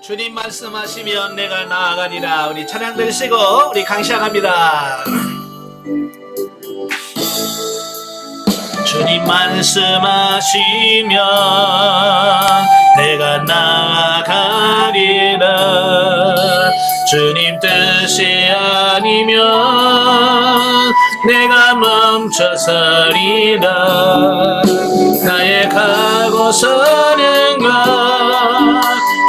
주님 말씀하시면 내가 나아가리라. 우리 찬양 들으시고 우리 강시작합니다. 주님 말씀하시면 내가 나아가리라. 주님 뜻이 아니면 내가 멈춰서리라. 나의 가고서는 것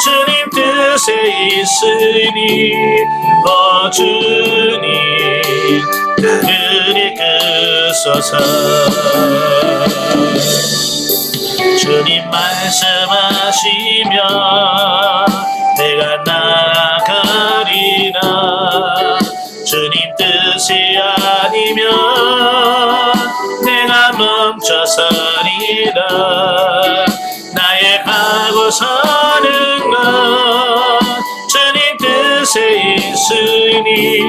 주님 뜻에 있으니 주님 나를 이끄소서. 주님 말씀하시면 내가 나아가리라. 주님 뜻이 아니면 내가 멈춰서리라. 나의 가고서는 것 주님 뜻에 있으니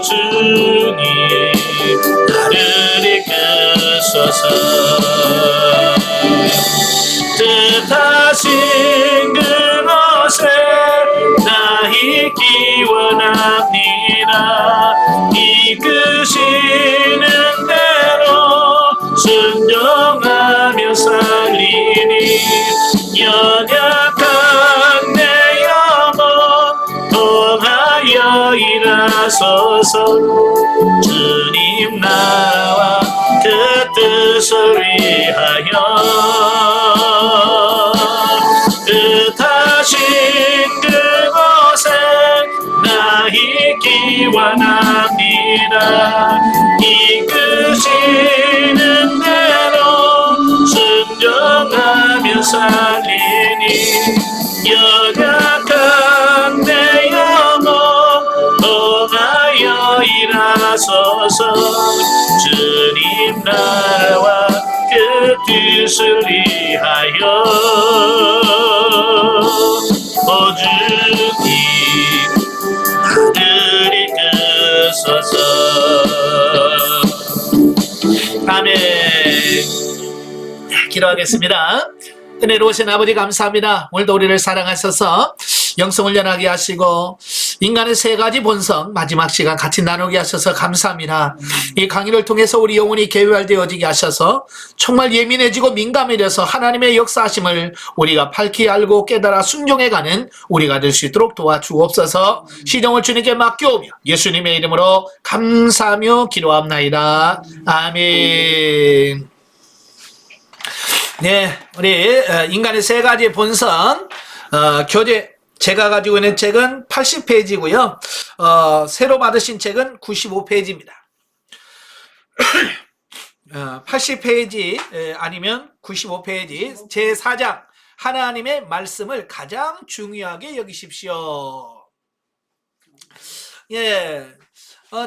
주님 나를 이끄소서. 뜻하신 그곳에 나 있기 원합니다. 이끄시는 대로 순종하며 살리니 연약한 내 영혼 통하여 일하소서. 주님 나와 그 뜻을 위하여 뜻하신 그곳에 나 있기 원합니다. 이끄시는 대로 순종하며 살리니 연약한 내 영혼 통하여 일하소서. 주님 나와 그 뜻을 위하여 주님 나를 이끄소서. 아멘. 기도하겠습니다. 은혜로우신 아버지 감사합니다. 오늘도 우리를 사랑하셔서 영성을 연하게 하시고 인간의 세 가지 본성 마지막 시간 같이 나누게 하셔서 감사합니다. 이 강의를 통해서 우리 영혼이 개발되어지게 하셔서 정말 예민해지고 민감해져서 하나님의 역사하심을 우리가 밝히 알고 깨달아 순종해가는 우리가 될 수 있도록 도와주옵소서. 시정을 주님께 맡겨오며 예수님의 이름으로 감사하며 기도합나이다. 아멘. 네, 우리 인간의 세 가지 본성 교재 제가 가지고 있는 책은 80페이지고요. 새로 받으신 책은 95페이지입니다. 80페이지 아니면 95페이지 제4장 하나님의 말씀을 가장 중요하게 여기십시오. 예,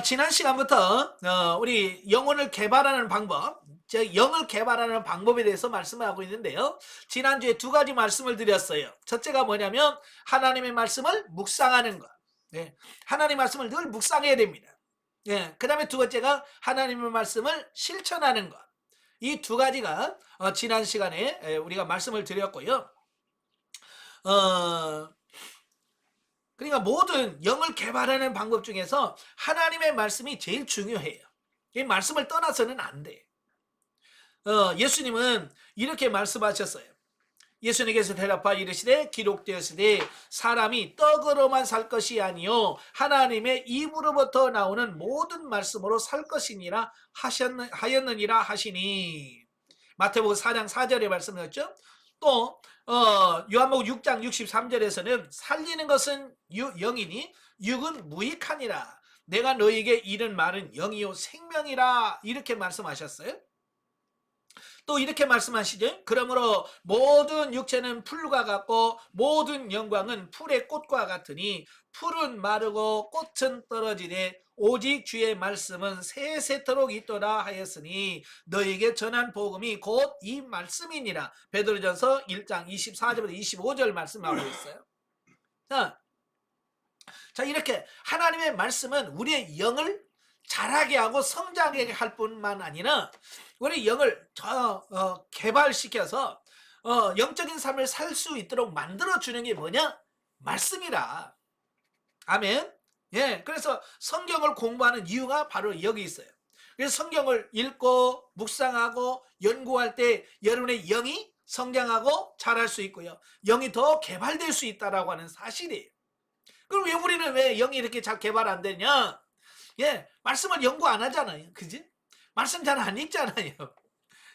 지난 시간부터 우리 영혼을 개발하는 방법, 영을 개발하는 방법에 대해서 말씀을 하고 있는데요. 지난주에 두 가지 말씀을 드렸어요. 첫째가 뭐냐면 하나님의 말씀을 묵상하는 것. 네, 하나님의 말씀을 늘 묵상해야 됩니다. 네, 그 다음에 두 번째가 하나님의 말씀을 실천하는 것. 이 두 가지가 지난 시간에 우리가 말씀을 드렸고요. 그러니까 모든 영을 개발하는 방법 중에서 하나님의 말씀이 제일 중요해요. 이 말씀을 떠나서는 안 돼. 예수님은 이렇게 말씀하셨어요. 예수님께서 대답하여 이르시되 기록되었으되 사람이 떡으로만 살 것이 아니요 하나님의 입으로부터 나오는 모든 말씀으로 살 것이니라 하였느니라 하시니. 마태복음 4장 4절의 말씀이었죠. 또 요한복음 6장 63절에서는 살리는 것은 영이니 육은 무익하니라. 내가 너희에게 이른 말은 영이요 생명이라 이렇게 말씀하셨어요. 또 이렇게 말씀하시죠. 그러므로 모든 육체는 풀과 같고 모든 영광은 풀의 꽃과 같으니 풀은 마르고 꽃은 떨어지되 오직 주의 말씀은 세세토록 있도다 하였으니 너에게 전한 복음이 곧 이 말씀이니라. 베드로전서 1장 24절부터 25절 말씀하고 있어요. 자, 이렇게 하나님의 말씀은 우리의 영을 자라게 하고 성장하게 할 뿐만 아니라 우리 영을 개발시켜서 영적인 삶을 살 수 있도록 만들어주는 게 뭐냐? 말씀이라. 아멘. 예, 그래서 성경을 공부하는 이유가 바로 여기 있어요. 그래서 성경을 읽고 묵상하고 연구할 때 여러분의 영이 성장하고 자랄 수 있고요. 영이 더 개발될 수 있다라고 하는 사실이에요. 그럼 왜 우리는 왜 영이 이렇게 잘 개발 안 되냐? 예, 말씀을 연구 안 하잖아요. 그지? 말씀 잘 안 읽잖아요.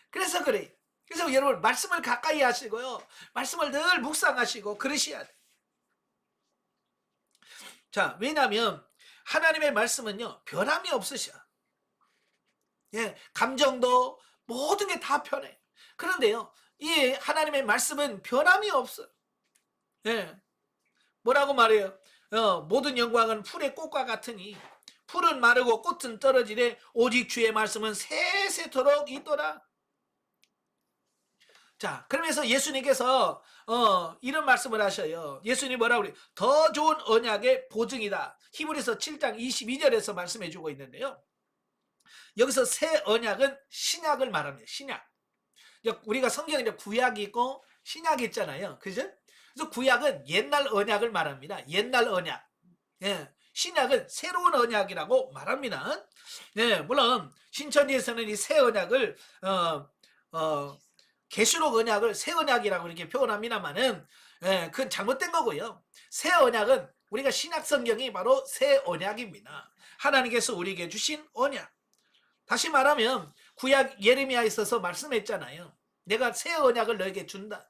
그래서 그래요. 그래서 여러분 말씀을 가까이 하시고요. 말씀을 늘 묵상하시고 그러셔야 돼요. 자, 왜냐하면 하나님의 말씀은요, 변함이 없으셔. 예, 감정도 모든 게 다 변해. 그런데요, 이 하나님의 말씀은 변함이 없어. 예, 뭐라고 말해요? 모든 영광은 풀의 꽃과 같으니 풀은 마르고 꽃은 떨어지되 오직 주의 말씀은 세세토록 있더라. 자, 그러면서 예수님께서 이런 말씀을 하셔요. 예수님이 뭐라고 그래요? 더 좋은 언약의 보증이다. 히브리서 7장 22절에서 말씀해 주고 있는데요. 여기서 새 언약은 신약을 말합니다. 신약. 우리가 성경에 이제 구약이 있고 신약이 있잖아요. 그죠? 그래서 구약은 옛날 언약을 말합니다. 옛날 언약. 예. 신약은 새로운 언약이라고 말합니다. 예, 물론 신천지에서는 이 새 언약을 계시록 언약을 새 언약이라고 이렇게 표현합니다만은, 예, 그건 잘못된 거고요. 새 언약은 우리가 신약 성경이 바로 새 언약입니다. 하나님께서 우리에게 주신 언약. 다시 말하면 구약 예레미야에 있어서 말씀했잖아요. 내가 새 언약을 너에게 준다.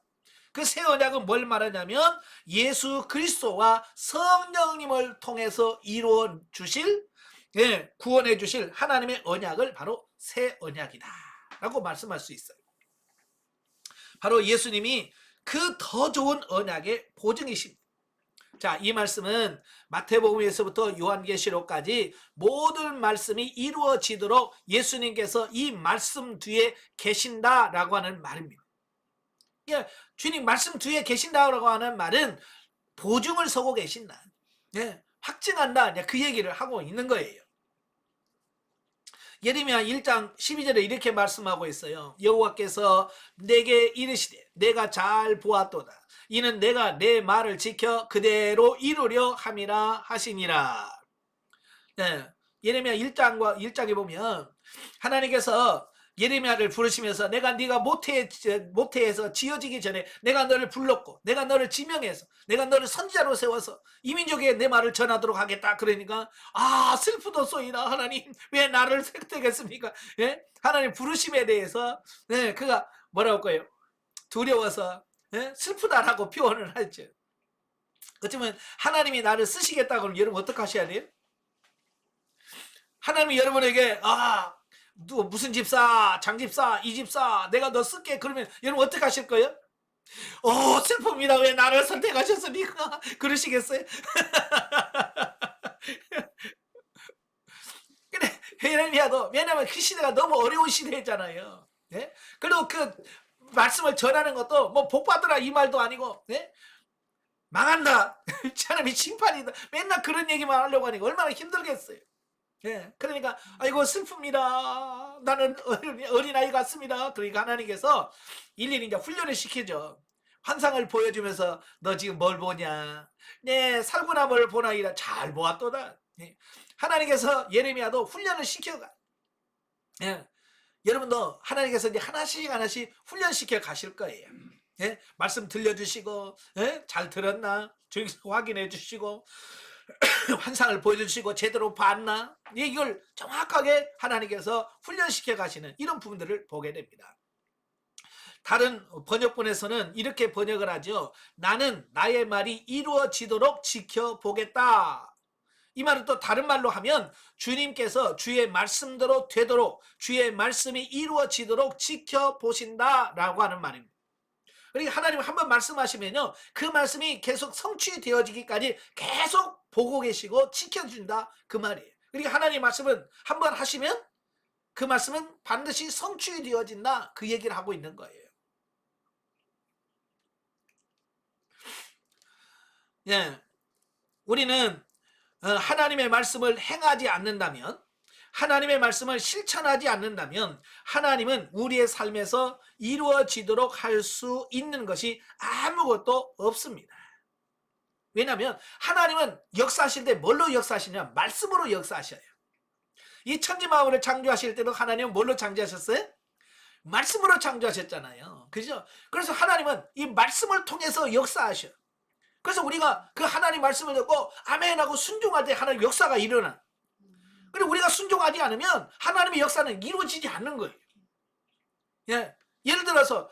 그 새 언약은 뭘 말하냐면 예수 그리스도와 성령님을 통해서 이루어 주실, 예, 구원해 주실 하나님의 언약을 바로 새 언약이다 라고 말씀할 수 있어요. 바로 예수님이 그 더 좋은 언약의 보증이십니다. 자, 이 말씀은 마태복음에서부터 요한계시록까지 모든 말씀이 이루어지도록 예수님께서 이 말씀 뒤에 계신다라고 하는 말입니다. 예, 주님 말씀 뒤에 계신다라고 하는 말은 보증을 서고 계신다. 예, 확증한다. 그 얘기를 하고 있는 거예요. 예레미야 1장 12절에 이렇게 말씀하고 있어요. 여호와께서 내게 이르시되 내가 잘 보았도다. 이는 내가 내 말을 지켜 그대로 이루려 함이라 하시니라. 네, 예레미야 1장에 보면 하나님께서 예레미야를 부르시면서 내가 네가 모태에서 지어지기 전에 내가 너를 불렀고 내가 너를 지명해서 내가 너를 선지자로 세워서 이 민족에 내 말을 전하도록 하겠다. 그러니까 슬프도소이다. 하나님 왜 나를 택했습니까? 예? 하나님 부르심에 대해서, 네, 그가 뭐라고 할까요? 두려워서, 예? 슬프다라고 표현을 하죠. 어쩌면 하나님이 나를 쓰시겠다고 하면 여러분 어떻게 하셔야 돼요? 하나님이 여러분에게 누구 무슨 집사, 장집사, 이 집사 내가 너 쓸게 그러면 여러분 어떻게 하실 거예요? 슬픕니다. 왜 나를 선택하셨습니까? 그러시겠어요? 그래, 예레미야도, 왜냐면 그 시대가 너무 어려운 시대였잖아요. 예? 그리고 그 말씀을 전하는 것도 뭐 복받으라 이 말도 아니고, 예? 망한다. 하나님이 심판이다. 맨날 그런 얘기만 하려고 하니까 얼마나 힘들겠어요. 예, 그러니까 아이고 슬픕니다. 나는 어린아이 같습니다. 그러니까 하나님께서 일일이 이제 훈련을 시키죠. 환상을 보여주면서 너 지금 뭘 보냐? 네, 살구나무를 보나이다. 잘 보았도다. 예, 하나님께서 예레미야도 훈련을 시켜가. 예, 여러분도 하나님께서 이제 하나씩 훈련시켜 가실 거예요. 예, 말씀 들려주시고, 예, 잘 들었나? 조용히 확인해 주시고, 환상을 보여주시고 제대로 봤나? 이걸 정확하게 하나님께서 훈련시켜 가시는 이런 부분들을 보게 됩니다. 다른 번역본에서는 이렇게 번역을 하죠. 나는 나의 말이 이루어지도록 지켜보겠다. 이 말은 또 다른 말로 하면 주님께서 주의 말씀대로 되도록 주의 말씀이 이루어지도록 지켜보신다라고 하는 말입니다. 그러니까 하나님 한번 말씀하시면요, 그 말씀이 계속 성취되어지기까지 계속 보고 계시고 지켜준다 그 말이에요. 그러니까 하나님 말씀은 한번 하시면 그 말씀은 반드시 성취되어진다 그 얘기를 하고 있는 거예요. 예, 우리는 하나님의 말씀을 행하지 않는다면, 하나님의 말씀을 실천하지 않는다면 하나님은 우리의 삶에서 이루어지도록 할 수 있는 것이 아무것도 없습니다. 왜냐하면 하나님은 역사하실 때 뭘로 역사하시냐? 말씀으로 역사하셔요. 이 천지만물을 창조하실 때도 하나님은 뭘로 창조하셨어요? 말씀으로 창조하셨잖아요. 그죠? 그래서 하나님은 이 말씀을 통해서 역사하셔. 그래서 우리가 그 하나님 말씀을 듣고 아멘하고 순종할 때 하나님 역사가 일어나. 그리고 우리가 순종하지 않으면 하나님의 역사는 이루어지지 않는 거예요. 예. 예를 들어서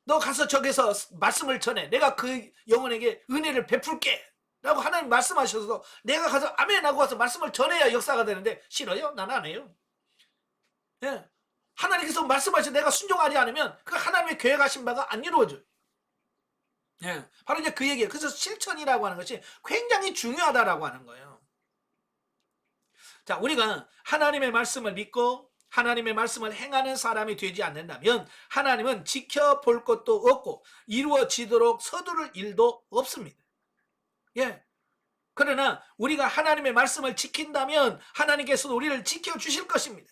너 가서 저기서 말씀을 전해. 내가 그 영혼에게 은혜를 베풀게 라고 하나님 말씀하셔서 내가 가서 아멘하고 와서 말씀을 전해야 역사가 되는데 싫어요? 나는 안 해요. 예. 하나님께서 말씀하셔서 내가 순종하지 않으면 그 하나님의 계획하신 바가 안 이루어져요. 예. 바로 이제 그 얘기예요. 그래서 실천이라고 하는 것이 굉장히 중요하다라고 하는 거예요. 자, 우리가 하나님의 말씀을 믿고 하나님의 말씀을 행하는 사람이 되지 않는다면 하나님은 지켜볼 것도 없고 이루어지도록 서두를 일도 없습니다. 예. 그러나 우리가 하나님의 말씀을 지킨다면 하나님께서 우리를 지켜주실 것입니다.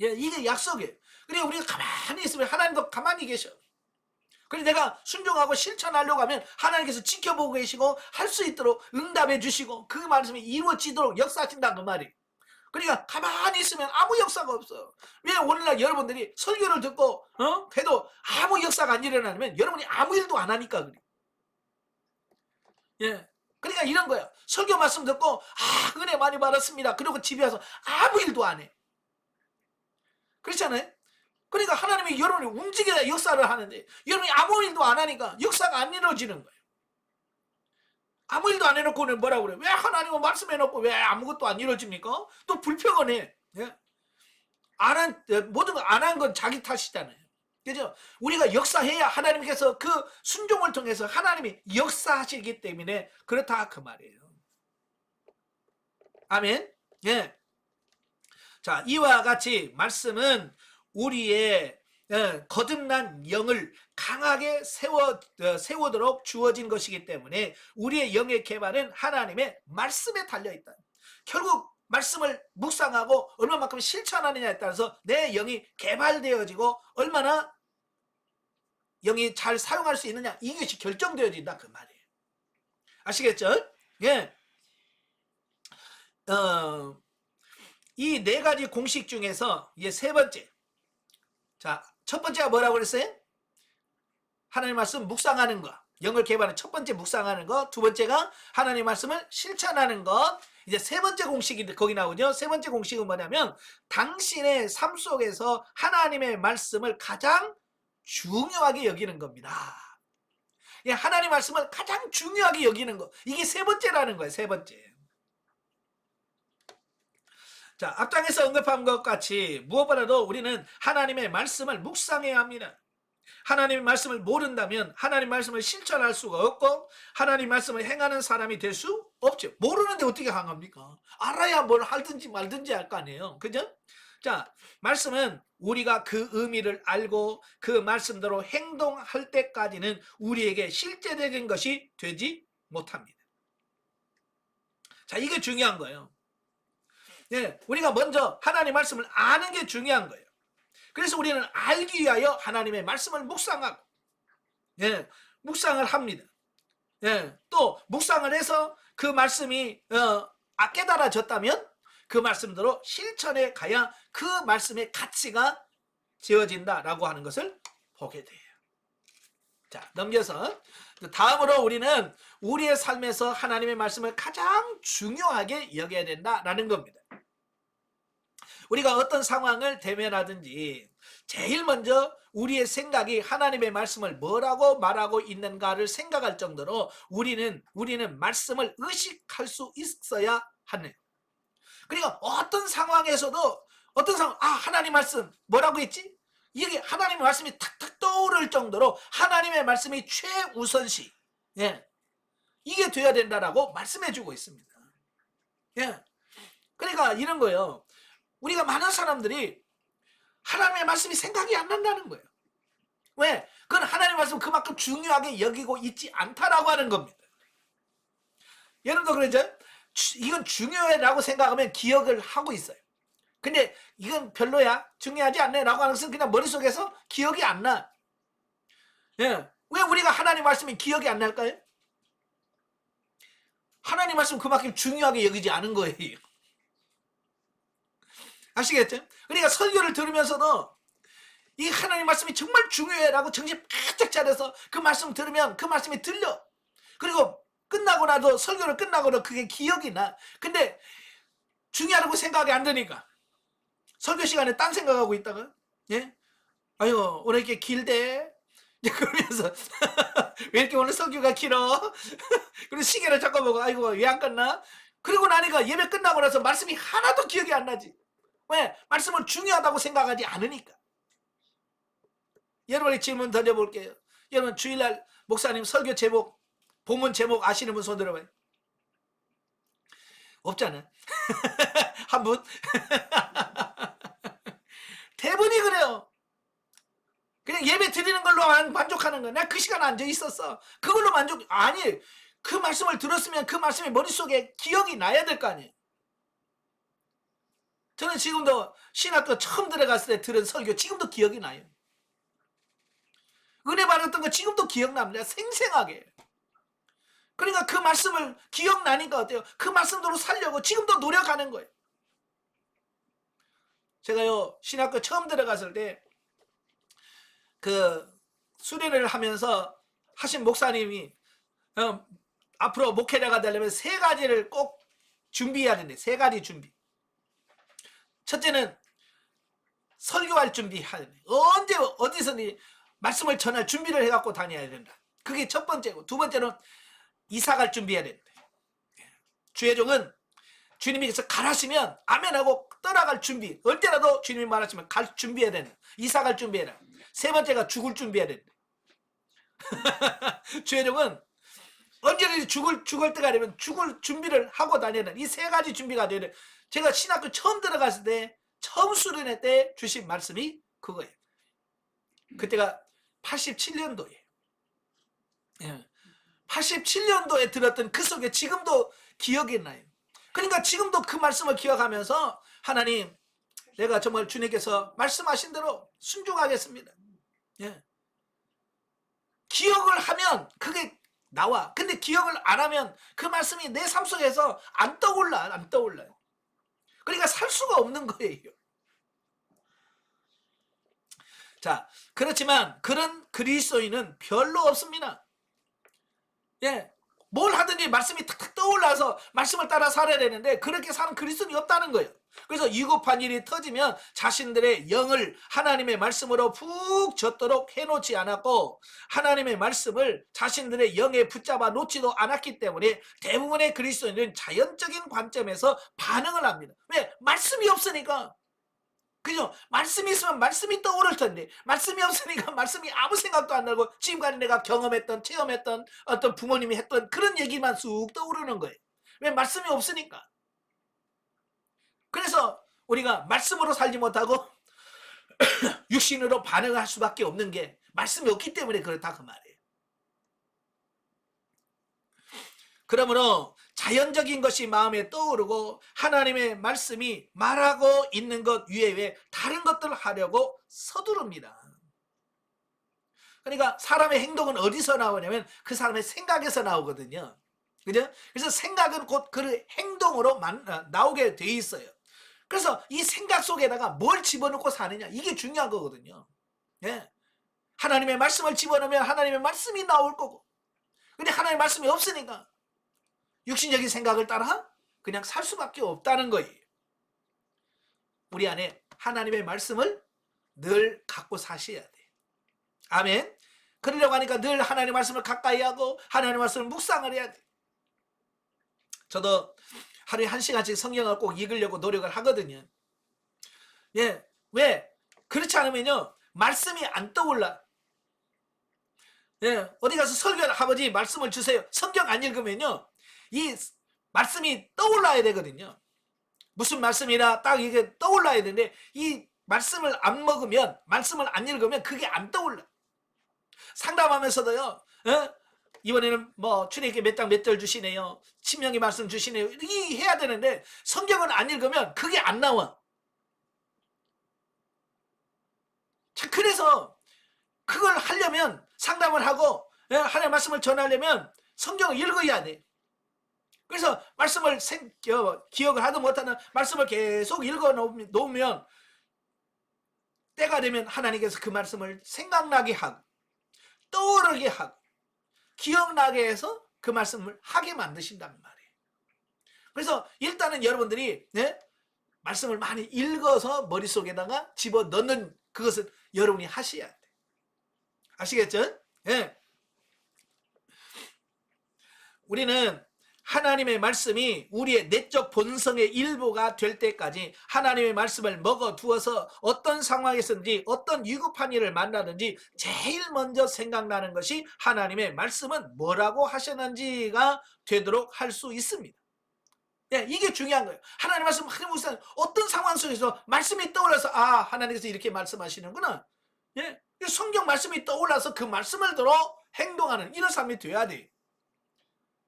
예, 이게 약속이에요. 그래 우리가 가만히 있으면 하나님도 가만히 계셔. 그래 내가 순종하고 실천하려고 하면 하나님께서 지켜보고 계시고 할 수 있도록 응답해 주시고 그 말씀이 이루어지도록 역사하신다 그 말이에요. 그러니까 가만히 있으면 아무 역사가 없어요. 왜 오늘날 여러분들이 설교를 듣고 해도 아무 역사가 안 일어나면 여러분이 아무 일도 안 하니까 그래요. 예. 그러니까 이런 거예요. 설교 말씀 듣고 은혜 많이 받았습니다. 그리고 집에 와서 아무 일도 안 해. 그렇잖아요. 그러니까 하나님이 여러분이 움직여야 역사를 하는데 여러분이 아무 일도 안 하니까 역사가 안 이루어지는 거예요. 아무 일도 안 해놓고는 뭐라고 그래요? 왜 하나님은 말씀해놓고 왜 아무것도 안 이루어집니까? 또 불평은 해. 예? 모든 거 안 한 건 자기 탓이잖아요. 그죠? 우리가 역사해야 하나님께서 그 순종을 통해서 하나님이 역사하시기 때문에 그렇다 그 말이에요. 아멘. 예. 자, 이와 같이 말씀은 우리의 거듭난 영을 강하게 세우도록 주어진 것이기 때문에 우리의 영의 개발은 하나님의 말씀에 달려있다. 결국 말씀을 묵상하고 얼마만큼 실천하느냐에 따라서 내 영이 개발되어지고 얼마나 영이 잘 사용할 수 있느냐 이것이 결정되어진다 그 말이에요. 아시겠죠? 예. 이 네 가지 공식 중에서 이제 세 번째. 자, 첫 번째가 뭐라고 그랬어요? 하나님 말씀 묵상하는 것. 영을 개발하는 첫 번째 묵상하는 것. 두 번째가 하나님 말씀을 실천하는 것. 이제 세 번째 공식이 거기 나오죠. 세 번째 공식은 뭐냐면 당신의 삶 속에서 하나님의 말씀을 가장 중요하게 여기는 겁니다. 하나님 말씀을 가장 중요하게 여기는 것. 이게 세 번째라는 거예요. 세 번째. 자, 앞장에서 언급한 것 같이 무엇보다도 우리는 하나님의 말씀을 묵상해야 합니다. 하나님의 말씀을 모른다면 하나님 말씀을 실천할 수가 없고 하나님 말씀을 행하는 사람이 될 수 없죠. 모르는데 어떻게 행합니까? 알아야 뭘 하든지 말든지 할 거 아니에요. 그죠? 자, 말씀은 우리가 그 의미를 알고 그 말씀대로 행동할 때까지는 우리에게 실제적인 것이 되지 못합니다. 자, 이게 중요한 거예요. 예, 우리가 먼저 하나님 말씀을 아는 게 중요한 거예요. 그래서 우리는 알기 위하여 하나님의 말씀을 묵상하고, 예, 묵상을 합니다. 예, 또 묵상을 해서 그 말씀이 깨달아졌다면 그 말씀대로 실천해 가야 그 말씀의 가치가 지어진다라고 하는 것을 보게 돼요. 자, 넘겨서 다음으로 우리는 우리의 삶에서 하나님의 말씀을 가장 중요하게 여겨야 된다라는 겁니다. 우리가 어떤 상황을 대면하든지 제일 먼저 우리의 생각이 하나님의 말씀을 뭐라고 말하고 있는가를 생각할 정도로 우리는 말씀을 의식할 수 있어야 하네요. 그러니까 어떤 상황에서도 하나님 말씀 뭐라고 했지? 이게 하나님의 말씀이 탁탁 떠오를 정도로 하나님의 말씀이 최우선시, 예, 이게 돼야 된다라고 말씀해주고 있습니다. 예, 그러니까 이런 거예요. 우리가 많은 사람들이 하나님의 말씀이 생각이 안 난다는 거예요. 왜? 그건 하나님의 말씀을 그만큼 중요하게 여기고 있지 않다라고 하는 겁니다. 여러분도 그러죠? 이건 중요해라고 생각하면 기억을 하고 있어요. 근데 이건 별로야, 중요하지 않네 라고 하는 것은 그냥 머릿속에서 기억이 안 나. 예. 왜 우리가 하나님 말씀이 기억이 안 날까요? 하나님 말씀 그만큼 중요하게 여기지 않은 거예요. 아시겠죠? 그러니까 설교를 들으면서도 이 하나님 말씀이 정말 중요해라고 정신 바짝 차려서 그 말씀 들으면 그 말씀이 들려. 그리고 끝나고 나도 설교를 끝나고도 그게 기억이 나. 근데 중요하다고 생각이 안 되니까 설교 시간에 딴 생각하고 있다가 예? 아유 오늘 이렇게 길대 그러면서 왜 이렇게 오늘 설교가 길어? 그리고 시계를 잠깐 보고 아이고 왜 안 끝나? 그리고 나니까 예배 끝나고 나서 말씀이 하나도 기억이 안 나지. 왜? 말씀을 중요하다고 생각하지 않으니까. 여러분이 질문 던져볼게요. 여러분 주일날 목사님 설교 제목 본문 제목 아시는 분 손 들어봐요. 없잖아. 한 분? 대부분이 그래요. 그냥 예배 드리는 걸로 만족하는 거야. 나 그 시간 앉아 있었어. 그걸로 만족. 아니 그 말씀을 들었으면 그 말씀이 머릿속에 기억이 나야 될 거 아니에요. 저는 지금도 신학교 처음 들어갔을 때 들은 설교 지금도 기억이 나요. 은혜 받았던 거 지금도 기억납니다. 생생하게. 그러니까 그 말씀을 기억나니까 어때요? 그 말씀대로 살려고 지금도 노력하는 거예요. 제가요 신학교 처음 들어갔을 때 그 수련회를 하면서 하신 목사님이 앞으로 목회자가 되려면 세 가지를 꼭 준비해야 된대. 세 가지 준비. 첫째는 설교할 준비해야 돼. 언제 어디서든 말씀을 전할 준비를 해갖고 다녀야 된다. 그게 첫 번째고, 두 번째는 이사갈 준비해야 된다. 주의종은 주님께서 가라시면 아멘하고 떠나갈 준비. 언제라도 주님이 말하시면 갈 준비해야 된다. 이사갈 준비해라. 세 번째가 죽을 준비해야 된다. 주의종은 언제든지 죽을 때가 되면 죽을 준비를 하고 다녀야 된다. 이 세 가지 준비가 돼야 돼. 제가 신학교 처음 들어갔을 때 처음 수련회 때 주신 말씀이 그거예요. 그때가 87년도예요. 87년도에 들었던 그 속에 지금도 기억이 나요. 그러니까 지금도 그 말씀을 기억하면서 하나님 내가 정말 주님께서 말씀하신 대로 순종하겠습니다. 예. 기억을 하면 그게 나와. 근데 기억을 안 하면 그 말씀이 내 삶 속에서 안 떠올라요. 그러니까 살 수가 없는 거예요. 자, 그렇지만 그런 그리스도인은 별로 없습니다. 예, 뭘 하든지 말씀이 탁탁 떠올라서 말씀을 따라 살아야 되는데 그렇게 사는 그리스도인이 없다는 거예요. 그래서 위급한 일이 터지면 자신들의 영을 하나님의 말씀으로 푹 젖도록 해놓지 않았고 하나님의 말씀을 자신들의 영에 붙잡아 놓지도 않았기 때문에 대부분의 그리스도인들은 자연적인 관점에서 반응을 합니다. 왜? 말씀이 없으니까. 그죠? 말씀이 있으면 말씀이 떠오를 텐데 말씀이 없으니까 말씀이 아무 생각도 안 나고 지금까지 내가 경험했던 체험했던 어떤 부모님이 했던 그런 얘기만 쑥 떠오르는 거예요. 왜? 말씀이 없으니까. 그래서 우리가 말씀으로 살지 못하고 육신으로 반응할 수밖에 없는 게 말씀이 없기 때문에 그렇다 그 말이에요. 그러므로 자연적인 것이 마음에 떠오르고 하나님의 말씀이 말하고 있는 것 외에 다른 것들을 하려고 서두릅니다. 그러니까 사람의 행동은 어디서 나오냐면 그 사람의 생각에서 나오거든요. 그죠? 그래서 생각은 곧 그 행동으로 나오게 돼 있어요. 그래서 이 생각 속에다가 뭘 집어넣고 사느냐 이게 중요한 거거든요. 예. 하나님의 말씀을 집어넣으면 하나님의 말씀이 나올 거고 근데 하나님의 말씀이 없으니까 육신적인 생각을 따라 그냥 살 수밖에 없다는 거예요. 우리 안에 하나님의 말씀을 늘 갖고 사셔야 돼. 아멘. 그러려고 하니까 늘 하나님의 말씀을 가까이 하고 하나님의 말씀을 묵상을 해야 돼. 저도 하루에 1시간씩 성경을 꼭 읽으려고 노력을 하거든요. 예. 왜? 그렇지 않으면요. 말씀이 안 떠올라. 예. 어디 가서 설교를 아버지 말씀을 주세요. 성경 안 읽으면요. 이 말씀이 떠올라야 되거든요. 무슨 말씀이나 딱 이게 떠올라야 되는데 이 말씀을 안 먹으면 말씀을 안 읽으면 그게 안 떠올라. 상담하면서도요. 이번에는 뭐 주님께 몇 장 몇 절 주시네요. 신명기 말씀 주시네요. 이 해야 되는데 성경을 안 읽으면 그게 안 나와. 자, 그래서 그걸 하려면 상담을 하고 하나님의 말씀을 전하려면 성경을 읽어야 돼. 그래서 말씀을 기억을 하든 못하든 말씀을 계속 읽어 놓으면 때가 되면 하나님께서 그 말씀을 생각나게 하고 떠오르게 하고 기억나게 해서 그 말씀을 하게 만드신단 말이에요. 그래서 일단은 여러분들이 말씀을 많이 읽어서 머릿속에다가 집어넣는 그것을 여러분이 하셔야 돼요. 아시겠죠? 예. 우리는 하나님의 말씀이 우리의 내적 본성의 일부가 될 때까지 하나님의 말씀을 먹어두어서 어떤 상황에서든지 어떤 위급한 일을 만나든지 제일 먼저 생각나는 것이 하나님의 말씀은 뭐라고 하셨는지가 되도록 할 수 있습니다. 예, 이게 중요한 거예요. 하나님 말씀 어떤 상황 속에서 말씀이 떠올라서 하나님께서 이렇게 말씀하시는구나. 예, 성경 말씀이 떠올라서 그 말씀을 들어 행동하는 이런 삶이 돼야 돼요.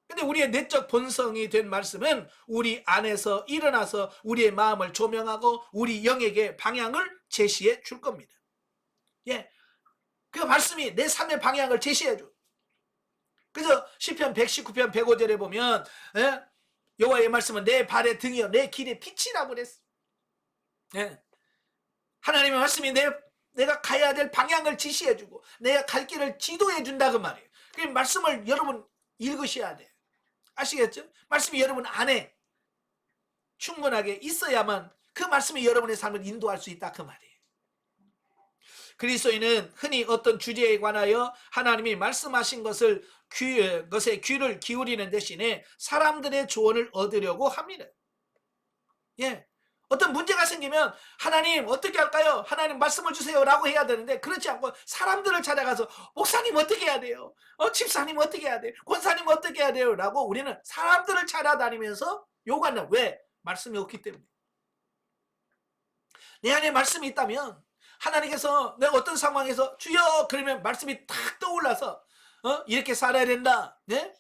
근데 우리의 내적 본성이 된 말씀은 우리 안에서 일어나서 우리의 마음을 조명하고 우리 영에게 방향을 제시해 줄 겁니다. 예, 그 말씀이 내 삶의 방향을 제시해 줘. 그래서 시편 119편 105절에 보면 여호와의 말씀은 내 발의 등이요 내 길의 빛이라고 그랬어. 예, 하나님의 말씀이 내가 가야 될 방향을 지시해 주고 내가 갈 길을 지도해 준다 그 말이에요. 그 말씀을 여러분 읽으셔야 돼요. 아시겠죠? 말씀이 여러분 안에 충분하게 있어야만 그 말씀이 여러분의 삶을 인도할 수 있다 그 말이에요. 그리스도인은 흔히 어떤 주제에 관하여 하나님이 말씀하신 것에 귀를 기울이는 대신에 사람들의 조언을 얻으려고 합니다. 예, 어떤 문제가 생기면 하나님 어떻게 할까요? 하나님 말씀을 주세요 라고 해야 되는데 그렇지 않고 사람들을 찾아가서 목사님 어떻게 해야 돼요? 집사님 어떻게 해야 돼요? 권사님 어떻게 해야 돼요? 라고 우리는 사람들을 찾아다니면서 요구한다. 왜? 말씀이 없기 때문에. 내 안에 말씀이 있다면 하나님께서 내가 어떤 상황에서 주여 그러면 말씀이 탁 떠올라서 이렇게 살아야 된다. 네?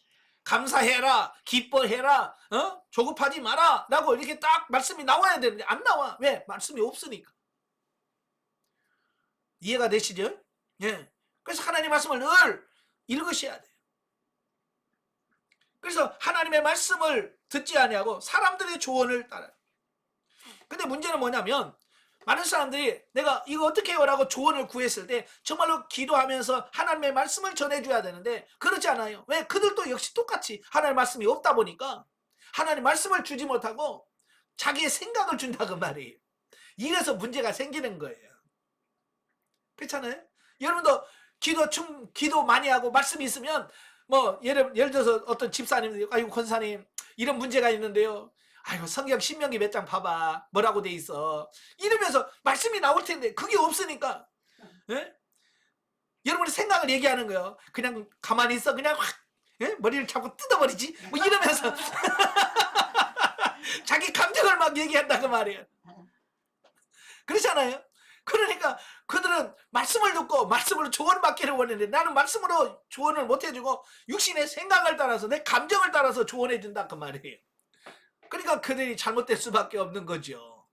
감사해라, 기뻐해라, 조급하지 마라 라고 이렇게 딱 말씀이 나와야 되는데 안 나와. 왜? 말씀이 없으니까. 이해가 되시죠? 예. 그래서 하나님의 말씀을 늘 읽으셔야 돼요. 그래서 하나님의 말씀을 듣지 아니하고 사람들의 조언을 따라요. 근데 문제는 뭐냐면 많은 사람들이 내가 이거 어떻게 해요? 라고 조언을 구했을 때 정말로 기도하면서 하나님의 말씀을 전해줘야 되는데 그렇지 않아요. 왜? 그들도 역시 똑같이 하나님의 말씀이 없다 보니까 하나님의 말씀을 주지 못하고 자기의 생각을 준다 그 말이에요. 이래서 문제가 생기는 거예요. 그렇잖아요? 여러분도 기도 많이 하고 말씀이 있으면 예를 들어서 어떤 집사님들이 아이고 권사님 이런 문제가 있는데요. 아이고 성경 신명기 몇 장 봐봐 뭐라고 돼 있어 이러면서 말씀이 나올 텐데 그게 없으니까 여러분의 생각을 얘기하는 거예요. 그냥 가만히 있어 그냥 확 머리를 잡고 뜯어버리지 이러면서 자기 감정을 막 얘기한다 그 말이에요. 그렇잖아요. 그러니까 그들은 말씀을 듣고 말씀으로 조언을 받기를 원했는데 나는 말씀으로 조언을 못 해주고 육신의 생각을 따라서 내 감정을 따라서 조언해 준다 그 말이에요. 그러니까 그들이 잘못될 수밖에 없는 거죠.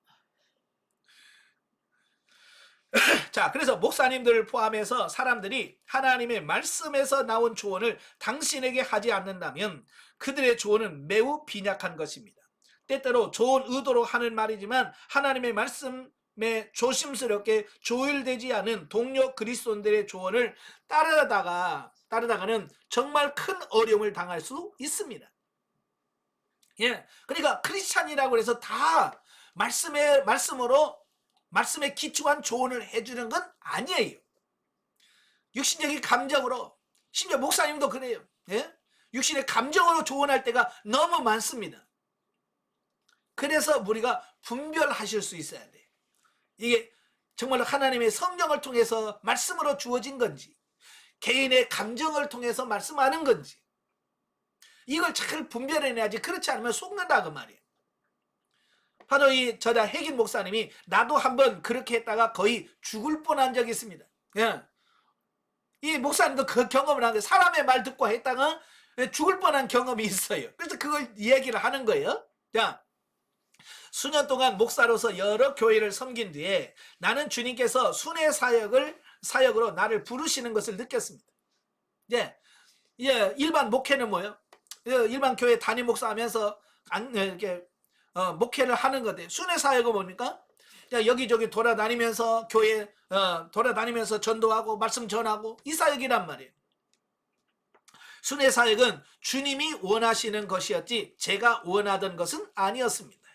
자, 그래서 목사님들을 포함해서 사람들이 하나님의 말씀에서 나온 조언을 당신에게 하지 않는다면 그들의 조언은 매우 빈약한 것입니다. 때때로 좋은 의도로 하는 말이지만 하나님의 말씀에 조심스럽게 조율되지 않은 동료 그리스도인들의 조언을 따르다가는 정말 큰 어려움을 당할 수 있습니다. 예, 그러니까 크리스찬이라고 해서 다 말씀에 기초한 조언을 해주는 건 아니에요. 육신적인 감정으로 심지어 목사님도 그래요. 예? 육신의 감정으로 조언할 때가 너무 많습니다. 그래서 우리가 분별하실 수 있어야 돼요. 이게 정말로 하나님의 성령을 통해서 말씀으로 주어진 건지 개인의 감정을 통해서 말씀하는 건지 이걸 잘 분별해내야지. 그렇지 않으면 속는다 그 말이에요. 바로 이 저자 핵인 목사님이 나도 한번 그렇게 했다가 거의 죽을 뻔한 적이 있습니다. 예. 이 목사님도 그 경험을 한 거예요. 사람의 말 듣고 했다가 죽을 뻔한 경험이 있어요. 그래서 그걸 이야기를 하는 거예요. 자, 수년 동안 목사로서 여러 교회를 섬긴 뒤에 나는 주님께서 순회 사역으로 나를 부르시는 것을 느꼈습니다. 예, 일반 목회는 뭐예요? 일반 교회 담임 목사하면서 이렇게 목회를 하는 건데, 순회 사역은 뭡니까? 여기저기 돌아다니면서 교회 돌아다니면서 전도하고 말씀 전하고 이 사역이란 말이에요. 순회 사역은 주님이 원하시는 것이었지 제가 원하던 것은 아니었습니다.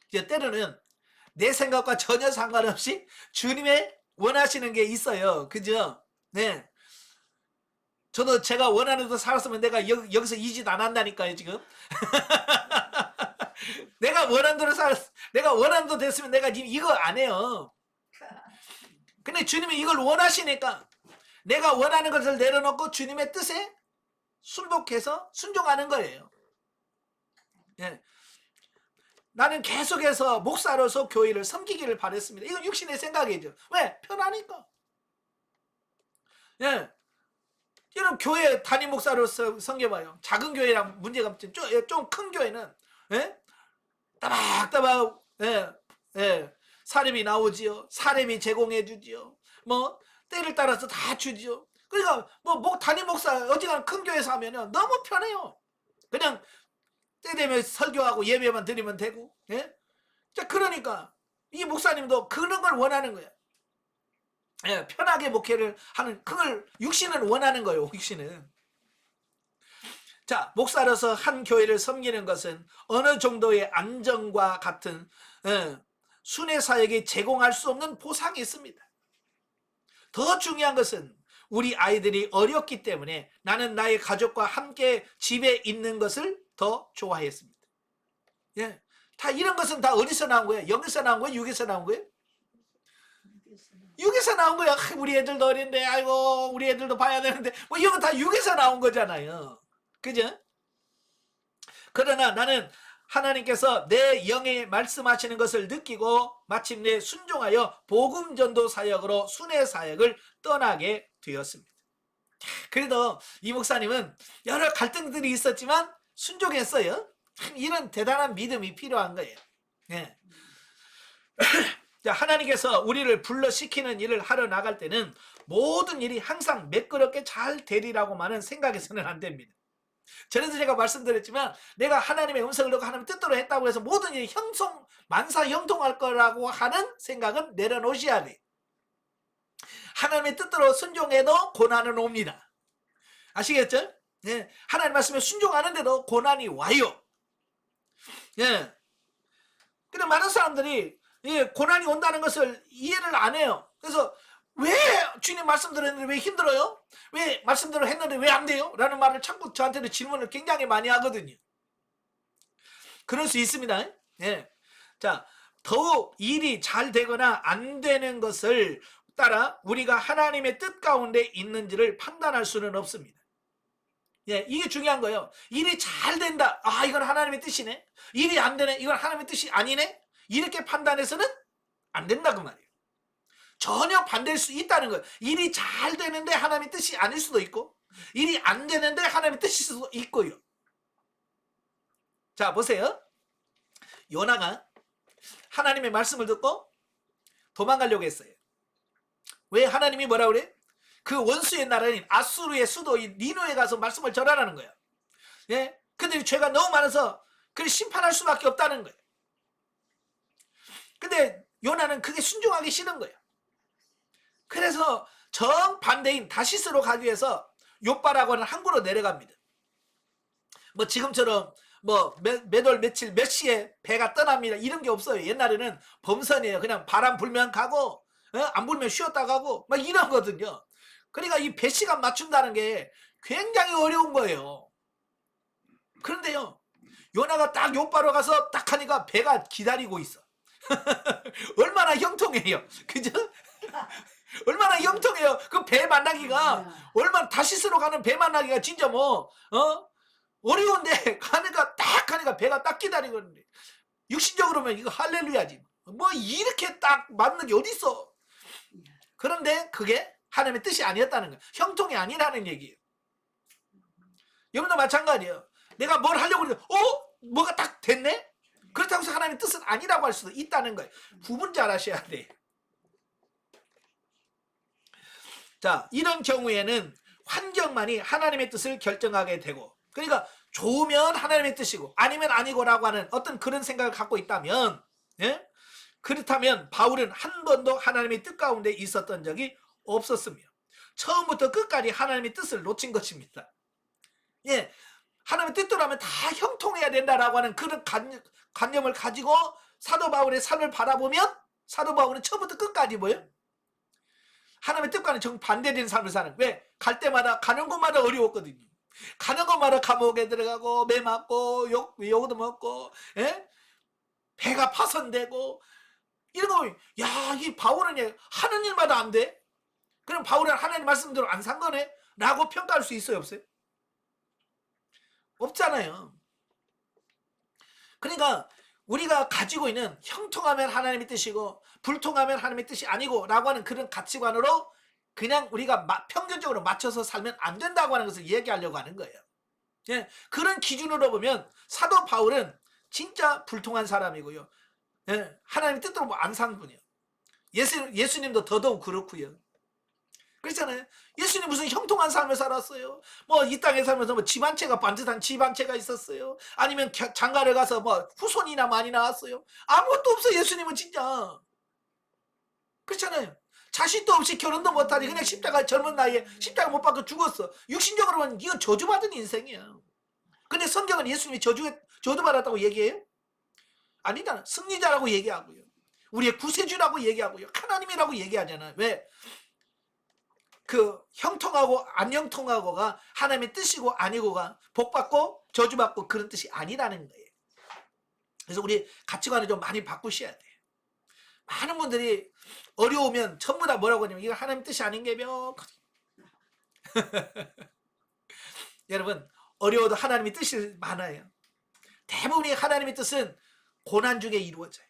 이제 때로는 내 생각과 전혀 상관없이 주님의 원하시는 게 있어요. 그죠? 네. 저도 제가 원하는 대로 살았으면 내가 여기서 이 짓 안 한다니까요, 지금. 내가 원하는 대로 됐으면 내가 지금 이거 안 해요. 근데 주님이 이걸 원하시니까 내가 원하는 것을 내려놓고 주님의 뜻에 순복해서 순종하는 거예요. 예. 나는 계속해서 목사로서 교회를 섬기기를 바랬습니다. 이건 육신의 생각이죠. 왜? 편하니까. 예. 여러분 교회 담임 목사로서 섬겨봐요. 작은 교회랑 문제가 없지. 좀 큰 교회는 예? 따박따박 사람이 나오지요. 사람이 제공해 주지요. 뭐 때를 따라서 다 주지요. 그러니까 뭐 담임 목사 어지간한 큰 교회에서 하면은 너무 편해요. 그냥 때 되면 설교하고 예배만 드리면 되고. 예? 자, 그러니까 이 목사님도 그런 걸 원하는 거예요. 예, 편하게 목회를 하는, 그걸 육신은 원하는 거예요. 육신은. 자, 목사로서 한 교회를 섬기는 것은 어느 정도의 안정과 같은 순회 사역에 제공할 수 없는 보상이 있습니다. 더 중요한 것은 우리 아이들이 어렸기 때문에 나는 나의 가족과 함께 집에 있는 것을 더 좋아했습니다. 예, 다 이런 것은 다 어디서 나온 거예요? 영에서 나온 거예요? 육에서 나온 거예요? 육에서 나온 거야. 우리 애들도 어린데, 아이고, 우리 애들도 봐야 되는데, 뭐, 이건 다 육에서 나온 거잖아요. 그죠? 그러나 나는 하나님께서 내 영에 말씀하시는 것을 느끼고 마침내 순종하여 복음 전도 사역으로 순회 사역을 떠나게 되었습니다. 그래도 이 목사님은 여러 갈등들이 있었지만 순종했어요. 이런 대단한 믿음이 필요한 거예요. 예. 하나님께서 우리를 불러시키는 일을 하러 나갈 때는 모든 일이 항상 매끄럽게 잘 되리라고만은 생각해서는 안 됩니다. 전에도 제가 말씀드렸지만 내가 하나님의 음성을 듣고 하나님의 뜻대로 했다고 해서 모든 일이 만사 형통할 거라고 하는 생각은 내려놓으셔야 돼. 하나님의 뜻대로 순종해도 고난은 옵니다. 아시겠죠? 예. 하나님 말씀에 순종하는데도 고난이 와요. 예. 근데 많은 사람들이 고난이 온다는 것을 이해를 안 해요. 그래서 왜 주님 말씀 들었는데 왜 힘들어요? 왜 말씀대로 했는데 왜 안 돼요? 라는 말을 자꾸 저한테는 질문을 굉장히 많이 하거든요. 그럴 수 있습니다. 예. 자, 더욱 일이 잘 되거나 안 되는 것을 따라 우리가 하나님의 뜻 가운데 있는지를 판단할 수는 없습니다. 예, 이게 중요한 거예요. 일이 잘 된다. 아, 이건 하나님의 뜻이네. 일이 안 되네. 이건 하나님의 뜻이 아니네. 이렇게 판단해서는 안 된다 그 말이에요. 전혀 반대일 수 있다는 거예요. 일이 잘 되는데 하나님의 뜻이 아닐 수도 있고 일이 안 되는데 하나님의 뜻일 수도 있고요. 자, 보세요. 요나가 하나님의 말씀을 듣고 도망가려고 했어요. 왜? 하나님이 뭐라 그래? 그 원수의 나라인 아수르의 수도인 니누에 가서 말씀을 전하라는 거예요. 예? 근데 죄가 너무 많아서 그를 심판할 수밖에 없다는 거예요. 근데 요나는 그게 순종하기 싫은 거예요. 그래서 정반대인 다시스로 가기 위해서 욥바라고 하는 항구로 내려갑니다. 뭐 지금처럼 뭐 몇 월 며칠 몇 시에 배가 떠납니다 이런 게 없어요. 옛날에는 범선이에요. 그냥 바람 불면 가고 안 불면 쉬었다 가고 막 이러거든요. 그러니까 이 배 시간 맞춘다는 게 굉장히 어려운 거예요. 그런데요, 요나가 딱 욥바로 가서 딱 하니까 배가 기다리고 있어. 얼마나 형통해요. 그죠? 얼마나 형통해요. 그 배 만나기가 얼마나 다시스로 가는 배 만나기가 진짜 어려운데 가니까 배가 딱 기다리거든요. 육신적으로면 이거 할렐루야지. 뭐 이렇게 딱 맞는 게 어딨어. 그런데 그게 하나님의 뜻이 아니었다는 거예요. 형통이 아니라는 얘기예요. 여러분도 마찬가지예요. 내가 뭘 하려고 그러는데 뭐가 딱 됐네? 그렇다고 해서 하나님의 뜻은 아니라고 할 수도 있다는 거예요. 구분 잘 하셔야 돼요. 자, 이런 경우에는 환경만이 하나님의 뜻을 결정하게 되고 그러니까 좋으면 하나님의 뜻이고 아니면 아니고라고 하는 어떤 그런 생각을 갖고 있다면, 예? 그렇다면 바울은 한 번도 하나님의 뜻 가운데 있었던 적이 없었으며 처음부터 끝까지 하나님의 뜻을 놓친 것입니다. 예, 하나님의 뜻대로라면 다 형통해야 된다라고 하는 그런 관념을 가지고 사도 바울의 삶을 바라보면 사도 바울은 처음부터 끝까지 뭐예요? 하나님의 뜻과는 정반대되는 삶을 사는. 왜? 갈 때마다 가는 곳마다 어려웠거든요. 가는 곳마다 감옥에 들어가고 매 맞고 욕도 먹고, 예? 배가 파손되고 이런 거. 야, 이 바울은 하는 일마다 안 돼? 그럼 바울은 하나님 말씀대로 안 산 거네? 라고 평가할 수 있어요, 없어요? 없잖아요. 그러니까 우리가 가지고 있는 형통하면 하나님의 뜻이고 불통하면 하나님의 뜻이 아니고 라고 하는 그런 가치관으로 그냥 우리가 평균적으로 맞춰서 살면 안 된다고 하는 것을 얘기하려고 하는 거예요. 예, 그런 기준으로 보면 사도 바울은 진짜 불통한 사람이고요. 예, 하나님의 뜻대로 안 산 분이에요. 예수님도 더더욱 그렇고요. 그렇잖아요. 예수님 무슨 형통한 삶을 살았어요. 뭐 이 땅에 살면서 뭐 집 한 채가 반듯한 집 한 채가 있었어요. 아니면 장가를 가서 뭐 후손이나 많이 나왔어요. 아무것도 없어 예수님은 진짜. 그렇잖아요. 자식도 없이 결혼도 못하니 그냥 십자가 젊은 나이에 십자가 못 받고 죽었어. 육신적으로 보면 이건 저주받은 인생이야. 근데 성경은 예수님이 저주받았다고 얘기해요? 아니다. 승리자라고 얘기하고요. 우리의 구세주라고 얘기하고요. 하나님이라고 얘기하잖아요. 왜? 그 형통하고 안 형통하고가 하나님의 뜻이고 아니고가 복받고 저주받고 그런 뜻이 아니라는 거예요. 그래서 우리 가치관을 좀 많이 바꾸셔야 돼요. 많은 분들이 어려우면 전부 다 뭐라고 하냐면 이거 하나님 뜻이 아닌 게며. 여러분 어려워도 하나님의 뜻이 많아요. 대부분이 하나님의 뜻은 고난 중에 이루어져요.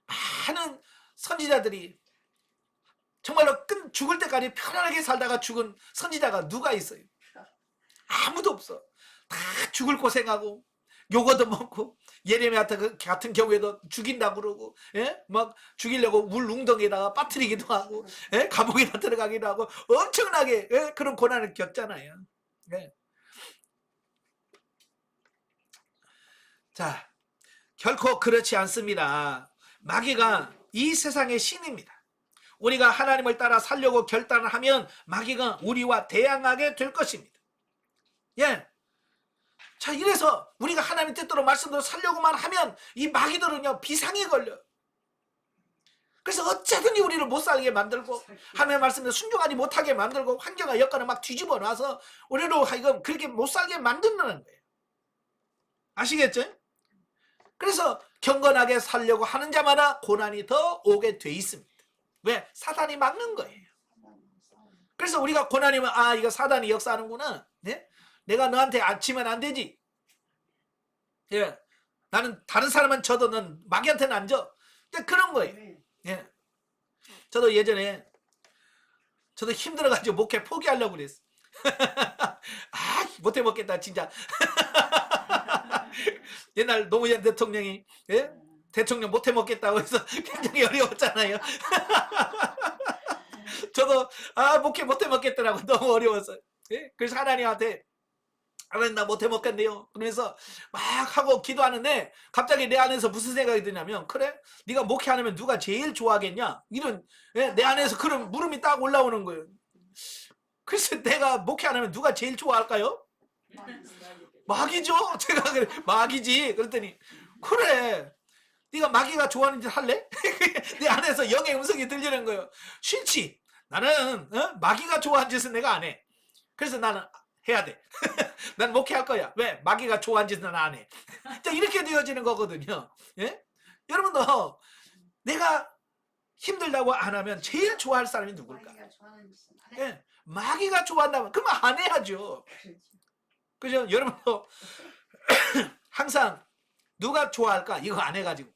많은 선지자들이 정말로 죽을 때까지 편안하게 살다가 죽은 선지자가 누가 있어요? 아무도 없어. 다 죽을 고생하고 요거도 먹고 예레미야 같은 경우에도 죽인다고 그러고, 예? 막 죽이려고 물 웅덩이에다가 빠뜨리기도 하고, 예? 감옥에다 들어가기도 하고 엄청나게, 예? 그런 고난을 겪잖아요. 예. 자, 결코 그렇지 않습니다. 마귀가 이 세상의 신입니다. 우리가 하나님을 따라 살려고 결단을 하면 마귀가 우리와 대항하게 될 것입니다. 예. 자, 이래서 우리가 하나님의 뜻대로 말씀대로 살려고만 하면 이 마귀들은요 비상이 걸려. 그래서 어쨌든지 우리를 못 살게 만들고 하나님의 말씀에 순종하지 못하게 만들고 환경과 여건을 막 뒤집어 놔서 우리로 하여금 그렇게 못 살게 만든다는 거예요. 아시겠죠? 그래서 경건하게 살려고 하는 자마다 고난이 더 오게 돼 있습니다. 왜? 사단이 막는 거예요. 그래서 우리가 고난이면 아 이거 사단이 역사하는구나. 네? 내가 너한테 치면 안 되지. 예, 나는 다른 사람은 져도 넌 마귀한테는 안 져. 그런 거예요. 예, 저도 예전에 저도 힘들어가지고 목회 포기하려고 그랬어. 아 못해 먹겠다 진짜. 옛날 노무현 대통령이, 예? 대통령 못해 먹겠다고 해서 굉장히 어려웠잖아요. 저도 목회 못해 먹겠더라고. 너무 어려워서. 예? 그래서 하나님한테 하나님 나 못해 먹겠네요. 그러면서 막 하고 기도하는데 갑자기 내 안에서 무슨 생각이 드냐면 그래? 네가 목회 안 하면 누가 제일 좋아하겠냐? 이런, 예? 내 안에서 그런 물음이 딱 올라오는 거예요. 그래서 내가 목회 안 하면 누가 제일 좋아할까요? 마귀죠. 제가 그래 마귀지. 그랬더니 그래 네가 마귀가 좋아하는 짓 할래? 내 안에서 영의 음성이 들리는 거예요. 싫지. 나는 마귀가 좋아하는 짓은 내가 안 해. 그래서 나는 해야 돼. 난 목회할 거야. 왜? 마귀가 좋아하는 짓은 안 해. 이렇게 되어지는 거거든요. 예? 여러분도 내가 힘들다고 안 하면 제일 좋아할 사람이 누굴까? 예? 마귀가 좋아한다면 그러면 안 해야죠. 그죠? 여러분도 항상 누가 좋아할까? 이거 안 해가지고.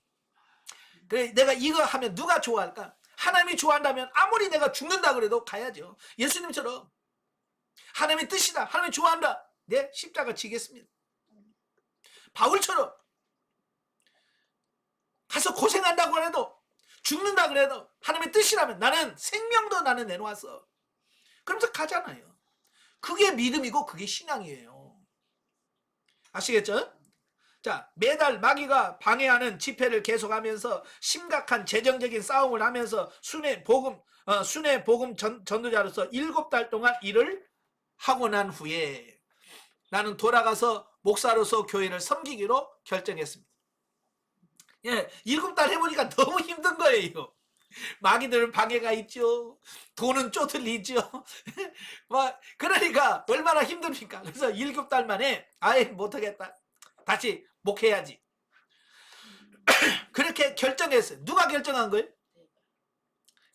그래, 내가 이거 하면 누가 좋아할까? 하나님이 좋아한다면 아무리 내가 죽는다 그래도 가야죠. 예수님처럼 하나님의 뜻이다. 하나님이 좋아한다. 네, 십자가 지겠습니다. 바울처럼 가서 고생한다고 해도 죽는다 그래도 하나님의 뜻이라면 나는 생명도 나는 내놓았어. 그러면서 가잖아요. 그게 믿음이고 그게 신앙이에요. 아시겠죠? 자, 매달 마귀가 방해하는 집회를 계속하면서 심각한 재정적인 싸움을 하면서 순회 복음 전도자로서 7달 동안 일을 하고 난 후에 나는 돌아가서 목사로서 교회를 섬기기로 결정했습니다. 예, 7달 해보니까 너무 힘든 거예요. 마귀들은 방해가 있죠. 돈은 쪼들리죠. 그러니까 얼마나 힘듭니까? 그래서 7달 만에 아예 못하겠다. 다시 목해야지. 그렇게 결정했어요. 누가 결정한 거예요?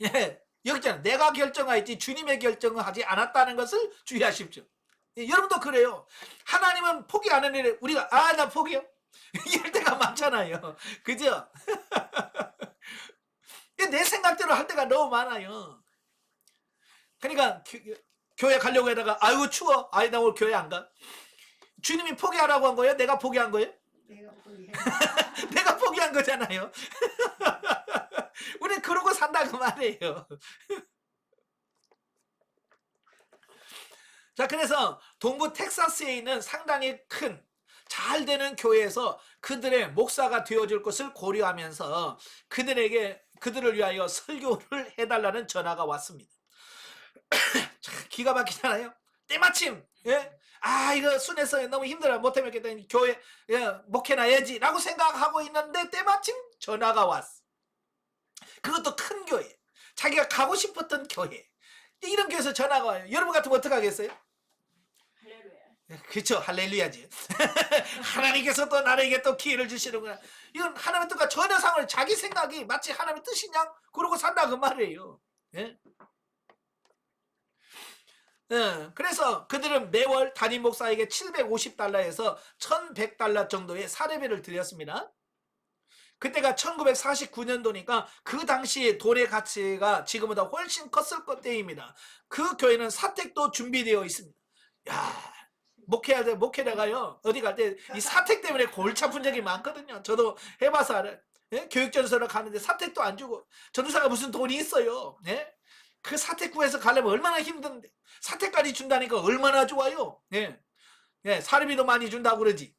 예, 여기 있잖아요. 내가 결정하였지 주님의 결정을 하지 않았다는 것을 주의하십시오. 예, 여러분도 그래요. 하나님은 포기 안 하는 일 우리가 나 포기요? 이럴 때가 많잖아요. 그죠? 내 생각대로 할 때가 너무 많아요. 그러니까 교회 가려고 하다가 아이고 추워. 나 오늘 교회 안 가. 주님이 포기하라고 한 거예요? 내가 포기한 거예요? 내가 포기한 거잖아요. 우리 그러고 산다 그 말이에요. 자, 그래서 동부 텍사스에 있는 상당히 큰 잘 되는 교회에서 그들의 목사가 되어줄 것을 고려하면서 그들을 위하여 설교를 해달라는 전화가 왔습니다. 기가 막히잖아요. 때마침 이거 순회서 너무 힘들어 못하면 교회 목회나야지 라고 생각하고 있는데 때마침 전화가 왔어. 그것도 큰 교회, 자기가 가고 싶었던 교회, 이런 교회에서 전화가 와요. 여러분 같으면 어떻게 하겠어요? 그렇죠. 할렐루야지. 하나님께서 또 나에게 또 기회를 주시는구나. 이건 하나님의 뜻과 전혀 상관없이 자기 생각이 마치 하나님의 뜻이냐 그러고 산다 그 말이에요. 예? 그래서 그들은 매월 담임 목사에게 $750에서 $1100 정도의 사례비를 드렸습니다. 그때가 1949년도니까 그 당시 돈의 가치가 지금보다 훨씬 컸을 때입니다. 그 교회는 사택도 준비되어 있습니다. 야, 목회자가요 어디 갈 때 이 사택 때문에 골치 아픈 적이 많거든요. 저도 해봐서 알아요. 예? 교육전서를 가는데 사택도 안 주고 전도사가 무슨 돈이 있어요. 예? 그 사택 구해서 가려면 얼마나 힘든데 사택까지 준다니까 얼마나 좋아요. 예. 예, 사례비도 많이 준다고 그러지.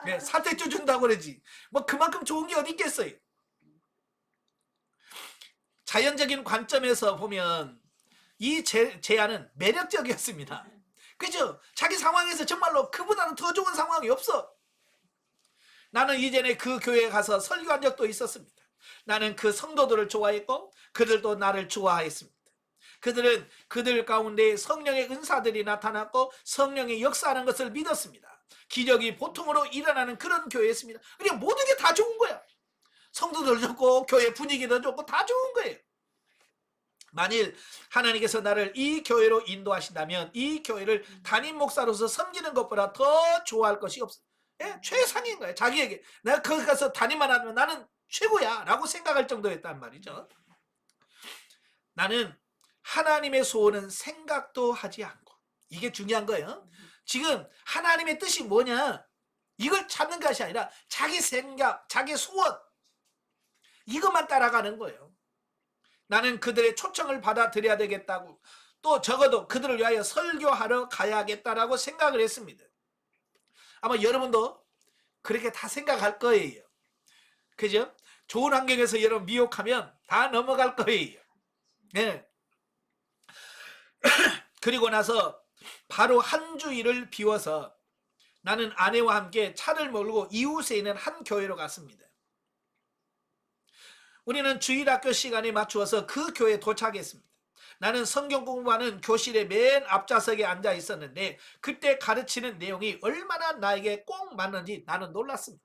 예, 사택도 준다고 그러지. 뭐 그만큼 좋은 게 어디 있겠어요. 자연적인 관점에서 보면 이 제안은 매력적이었습니다. 그죠? 자기 상황에서 정말로 그보다는 더 좋은 상황이 없어. 나는 이전에 그 교회에 가서 설교한 적도 있었습니다. 나는 그 성도들을 좋아했고 그들도 나를 좋아했습니다. 그들은 그들 가운데 성령의 은사들이 나타났고 성령의 역사하는 것을 믿었습니다. 기적이 보통으로 일어나는 그런 교회였습니다. 그러니까 모든 게 다 좋은 거야. 성도들 좋고 교회 분위기도 좋고 다 좋은 거예요. 만일 하나님께서 나를 이 교회로 인도하신다면 이 교회를 담임 목사로서 섬기는 것보다 더 좋아할 것이 없어요. 예? 최상인 거예요. 자기에게 내가 거기 가서 담임만 하면 나는 최고야 라고 생각할 정도였단 말이죠. 나는 하나님의 소원은 생각도 하지 않고, 이게 중요한 거예요. 지금 하나님의 뜻이 뭐냐 이걸 찾는 것이 아니라 자기 생각, 자기 소원 이것만 따라가는 거예요. 나는 그들의 초청을 받아들여야 되겠다고, 또 적어도 그들을 위하여 설교하러 가야겠다라고 생각을 했습니다. 아마 여러분도 그렇게 다 생각할 거예요. 그죠? 좋은 환경에서 여러분 미혹하면 다 넘어갈 거예요. 네. 그리고 나서 바로 한 주일을 비워서 나는 아내와 함께 차를 몰고 이웃에 있는 한 교회로 갔습니다. 우리는 주일학교 시간에 맞추어서 그 교회에 도착했습니다. 나는 성경 공부하는 교실의 맨 앞좌석에 앉아 있었는데 그때 가르치는 내용이 얼마나 나에게 꼭 맞는지 나는 놀랐습니다.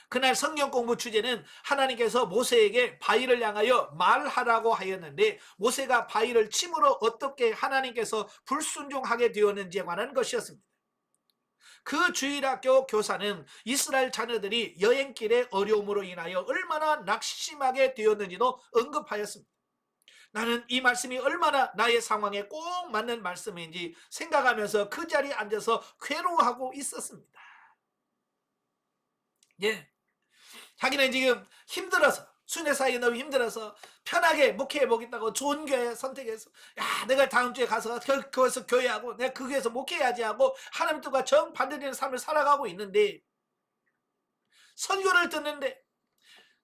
그날 성경 공부 주제는 하나님께서 모세에게 바위를 향하여 말하라고 하였는데 모세가 바위를 침으로 어떻게 하나님께서 불순종하게 되었는지에 관한 것이었습니다. 그 주일학교 교사는 이스라엘 자녀들이 여행길의 어려움으로 인하여 얼마나 낙심하게 되었는지도 언급하였습니다. 나는 이 말씀이 얼마나 나의 상황에 꼭 맞는 말씀인지 생각하면서 그 자리에 앉아서 괴로워하고 있었습니다. 예. 자기는 지금 힘들어서 순회 사이에 너무 힘들어서 편하게 목회해 보겠다고 좋은 교회 선택해서 야 내가 다음 주에 가서 거기서 교회하고 내가 그 교회에서 목회해야지 하고 하나님 뜻과 정반대되는 삶을 살아가고 있는데 설교를 듣는데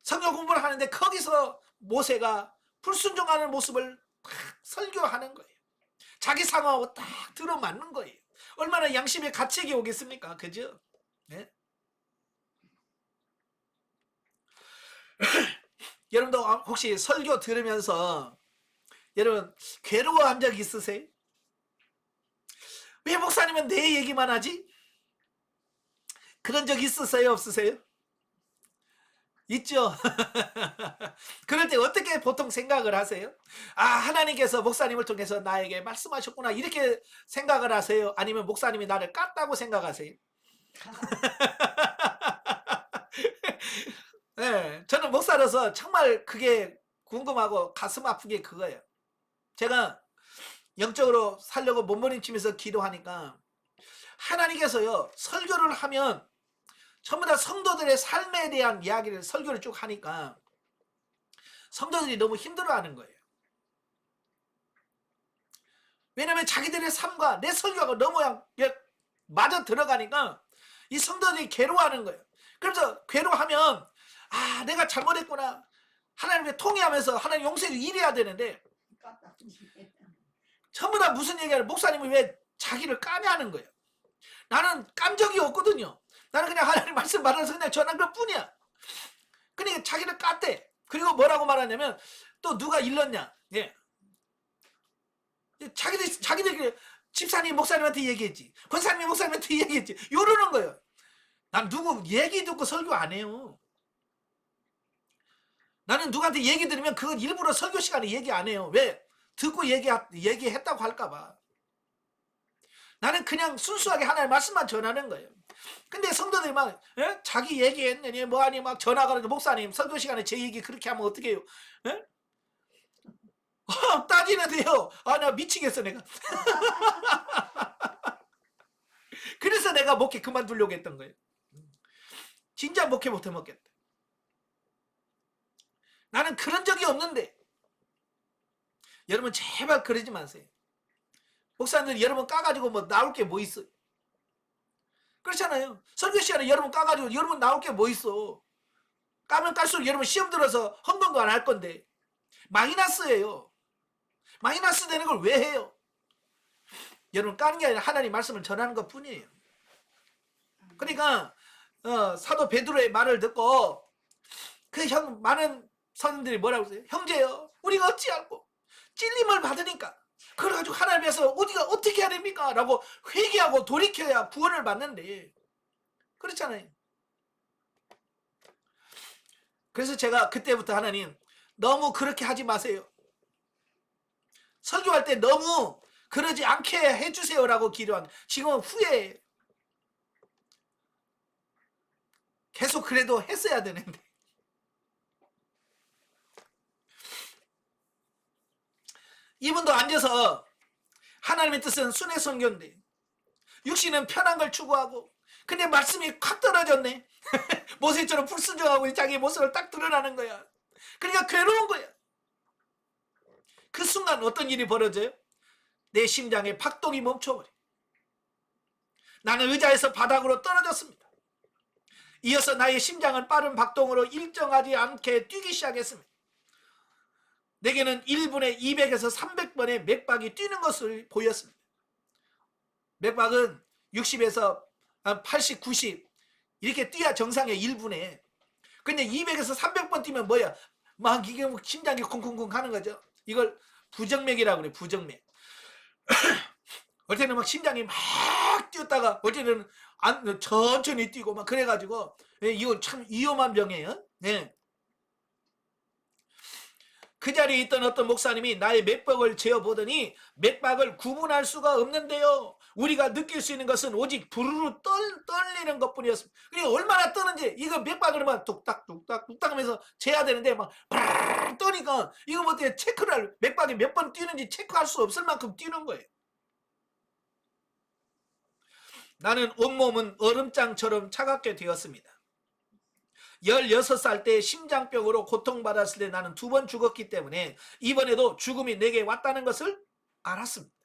성경 공부를 하는데 거기서 모세가 불순종하는 모습을 딱 설교하는 거예요. 자기 상황하고 딱 들어맞는 거예요. 얼마나 양심의 가책이 오겠습니까? 그죠? 네? 여러분도 혹시 설교 들으면서 여러분 괴로워한 적 있으세요? 왜 목사님은 내 얘기만 하지? 그런 적 있으세요? 없으세요? 있죠. 그럴 때 어떻게 보통 생각을 하세요? 아, 하나님께서 목사님을 통해서 나에게 말씀하셨구나 이렇게 생각을 하세요? 아니면 목사님이 나를 깠다고 생각하세요? 네, 저는 목사로서 정말 그게 궁금하고 가슴 아픈 게 그거예요. 제가 영적으로 살려고 몸부림치면서 기도하니까 하나님께서요 설교를 하면 전부 다 성도들의 삶에 대한 이야기를 설교를 쭉 하니까 성도들이 너무 힘들어하는 거예요. 왜냐하면 자기들의 삶과 내 설교가 너무 맞아 들어가니까 이 성도들이 괴로워하는 거예요. 그래서 괴로워하면 아 내가 잘못했구나 하나님께 통회하면서 하나님 용서를 일해야 되는데 전부 다 무슨 얘기하는 목사님이 왜 자기를 까냐는 거예요. 나는 깐 적이 없거든요. 나는 그냥 하나님 말씀 받아서 그냥 전한 것 뿐이야. 그러니까 자기를 깠대. 그리고 뭐라고 말하냐면 또 누가 일렀냐. 예. 자기들 집사님 목사님한테 얘기했지. 권사님 목사님한테 얘기했지. 이러는 거예요. 난 누구 얘기 듣고 설교 안 해요. 나는 누구한테 얘기 들으면 그건 일부러 설교 시간에 얘기 안 해요. 왜? 듣고 얘기했다고 할까봐. 나는 그냥 순수하게 하나님의 말씀만 전하는 거예요. 근데 성도들이 막 자기 얘기했느니 뭐하니 막 전화가 오는데 목사님 설교 시간에 제 얘기 그렇게 하면 어떻게 해요? 따지는데요. 아 나 미치겠어 내가. 그래서 내가 목회 그만두려고 했던 거예요. 진짜 목회 못해 먹겠다. 나는 그런 적이 없는데 여러분 제발 그러지 마세요. 목사님들 여러분 까가지고 뭐 나올 게 뭐 있어요? 그렇잖아요. 설교 시간에 여러분 까가지고 여러분 나올 게 뭐 있어? 까면 깔수록 여러분 시험 들어서 헌금도 안 할 건데 마이너스예요. 마이너스 되는 걸 왜 해요? 여러분 까는 게 아니라 하나님 말씀을 전하는 것 뿐이에요. 그러니까 사도 베드로의 말을 듣고 많은 선생들이 뭐라고 했어요? 형제요 우리가 어찌하고 찔림을 받으니까 그래가지고 하나님께서 우리가 어떻게 해야 됩니까? 라고 회개하고 돌이켜야 구원을 받는데 그렇잖아요. 그래서 제가 그때부터 하나님 너무 그렇게 하지 마세요. 설교할 때 너무 그러지 않게 해주세요 라고 기도한 지금은 후회해요. 계속 그래도 했어야 되는데 이분도 앉아서 하나님의 뜻은 순회 선교인데 육신은 편한 걸 추구하고 근데 말씀이 확 떨어졌네. 모세처럼 불순종하고 자기 모습을 딱 드러나는 거야. 그러니까 괴로운 거야. 그 순간 어떤 일이 벌어져요? 내 심장의 박동이 멈춰버려. 나는 의자에서 바닥으로 떨어졌습니다. 이어서 나의 심장은 빠른 박동으로 일정하지 않게 뛰기 시작했습니다. 내게는 1분에 200에서 300번의 맥박이 뛰는 것을 보였습니다. 맥박은 60에서 80, 90 이렇게 뛰어야 정상의 1분에. 근데 200에서 300번 뛰면 뭐야? 막 이게 심장이 쿵쿵쿵 하는 거죠. 이걸 부정맥이라고 그래. 부정맥. 어떨 때는 막 심장이 막 뛰었다가 어떨 때는 천천히 뛰고 막 그래가지고 이거 참 위험한 병이에요. 네. 그 자리에 있던 어떤 목사님이 나의 맥박을 재어보더니 맥박을 구분할 수가 없는데요. 우리가 느낄 수 있는 것은 오직 부르르 떨리는 것뿐이었습니다. 그러니까 얼마나 떠는지 이거 맥박을 막 뚝딱 뚝딱 뚝딱 하면서 재야 되는데 막 바르르 떠니까 이거 뭐 어떻게 체크를 맥박이 몇 번 뛰는지 체크할 수 없을 만큼 뛰는 거예요. 나는 온몸은 얼음장처럼 차갑게 되었습니다. 16살 때 심장병으로 고통받았을 때 나는 2번 죽었기 때문에 이번에도 죽음이 내게 왔다는 것을 알았습니다.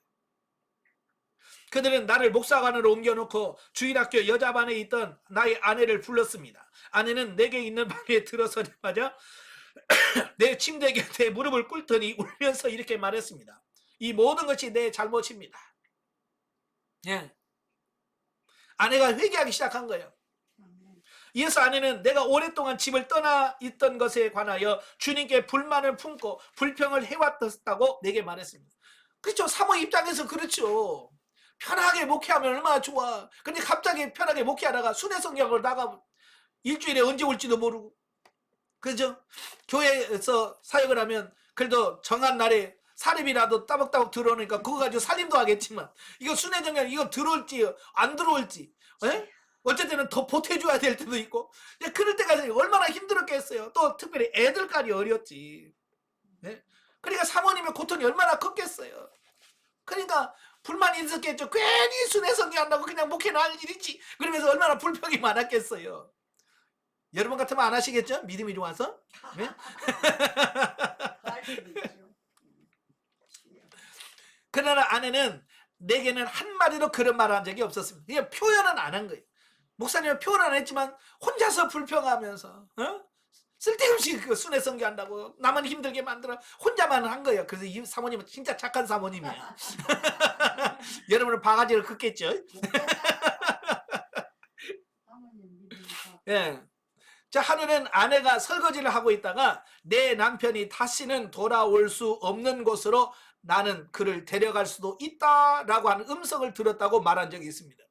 그들은 나를 목사관으로 옮겨놓고 주일학교 여자반에 있던 나의 아내를 불렀습니다. 아내는 내게 있는 방에 들어서자마자 내 침대 곁에 무릎을 꿇더니 울면서 이렇게 말했습니다. 이 모든 것이 내 잘못입니다. 예. 아내가 회개하기 시작한 거예요. 이어서 아내는 내가 오랫동안 집을 떠나 있던 것에 관하여 주님께 불만을 품고 불평을 해왔다고 내게 말했습니다. 그렇죠. 사모 입장에서 그렇죠. 편하게 목회하면 얼마나 좋아. 근데 갑자기 편하게 목회하다가 순회성경을 나가 일주일에 언제 올지도 모르고, 그죠? 교회에서 사역을 하면 그래도 정한 날에 사립이라도 따박따박 들어오니까 그거 가지고 살림도 하겠지만 이거 순회정연 이거 들어올지 안 들어올지, 에? 어쨌든 더 보태줘야 될 때도 있고, 그럴 때까지 얼마나 힘들었겠어요. 또 특별히 애들까지 어렸지. 네? 그러니까 사모님의 고통이 얼마나 컸겠어요. 그러니까 불만이 있었겠죠. 괜히 순회성기 한다고 그냥 목회는 할 일이지. 그러면서 얼마나 불평이 많았겠어요. 여러분 같으면 안 하시겠죠? 믿음이 좋아서. 네? 그러나 아내는 내게는 한마디로 그런 말을 한 적이 없었습니다. 그냥 표현은 안 한 거예요. 목사님은 표현 안 했지만 혼자서 불평하면서 쓸데없이 그 순회성기 한다고 나만 힘들게 만들어 혼자만 한 거예요. 그래서 이 사모님은 진짜 착한 사모님이에요. 여러분은 바가지를 긋겠죠? 예. 자, 하루는 아내가 설거지를 하고 있다가 내 남편이 다시는 돌아올 수 없는 곳으로 나는 그를 데려갈 수도 있다라고 하는 음성을 들었다고 말한 적이 있습니다.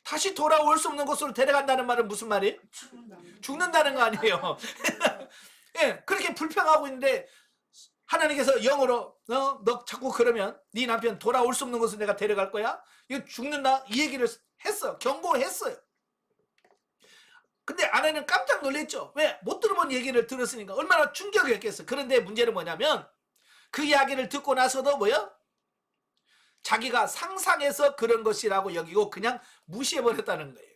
다시 돌아올 수 없는 곳으로 데려간다는 말은 무슨 말이에요? 죽는다는 거 아니에요. 예, 그렇게 불평하고 있는데 하나님께서 영어로 너 자꾸 그러면 네 남편 돌아올 수 없는 곳으로 내가 데려갈 거야? 이거 죽는다? 이 얘기를 했어. 경고했어요. 근데 아내는 깜짝 놀랐죠. 왜? 못 들어본 얘기를 들었으니까 얼마나 충격이었겠어. 그런데 문제는 뭐냐면 그 이야기를 듣고 나서도 뭐야? 자기가 상상해서 그런 것이라고 여기고 그냥 무시해버렸다는 거예요.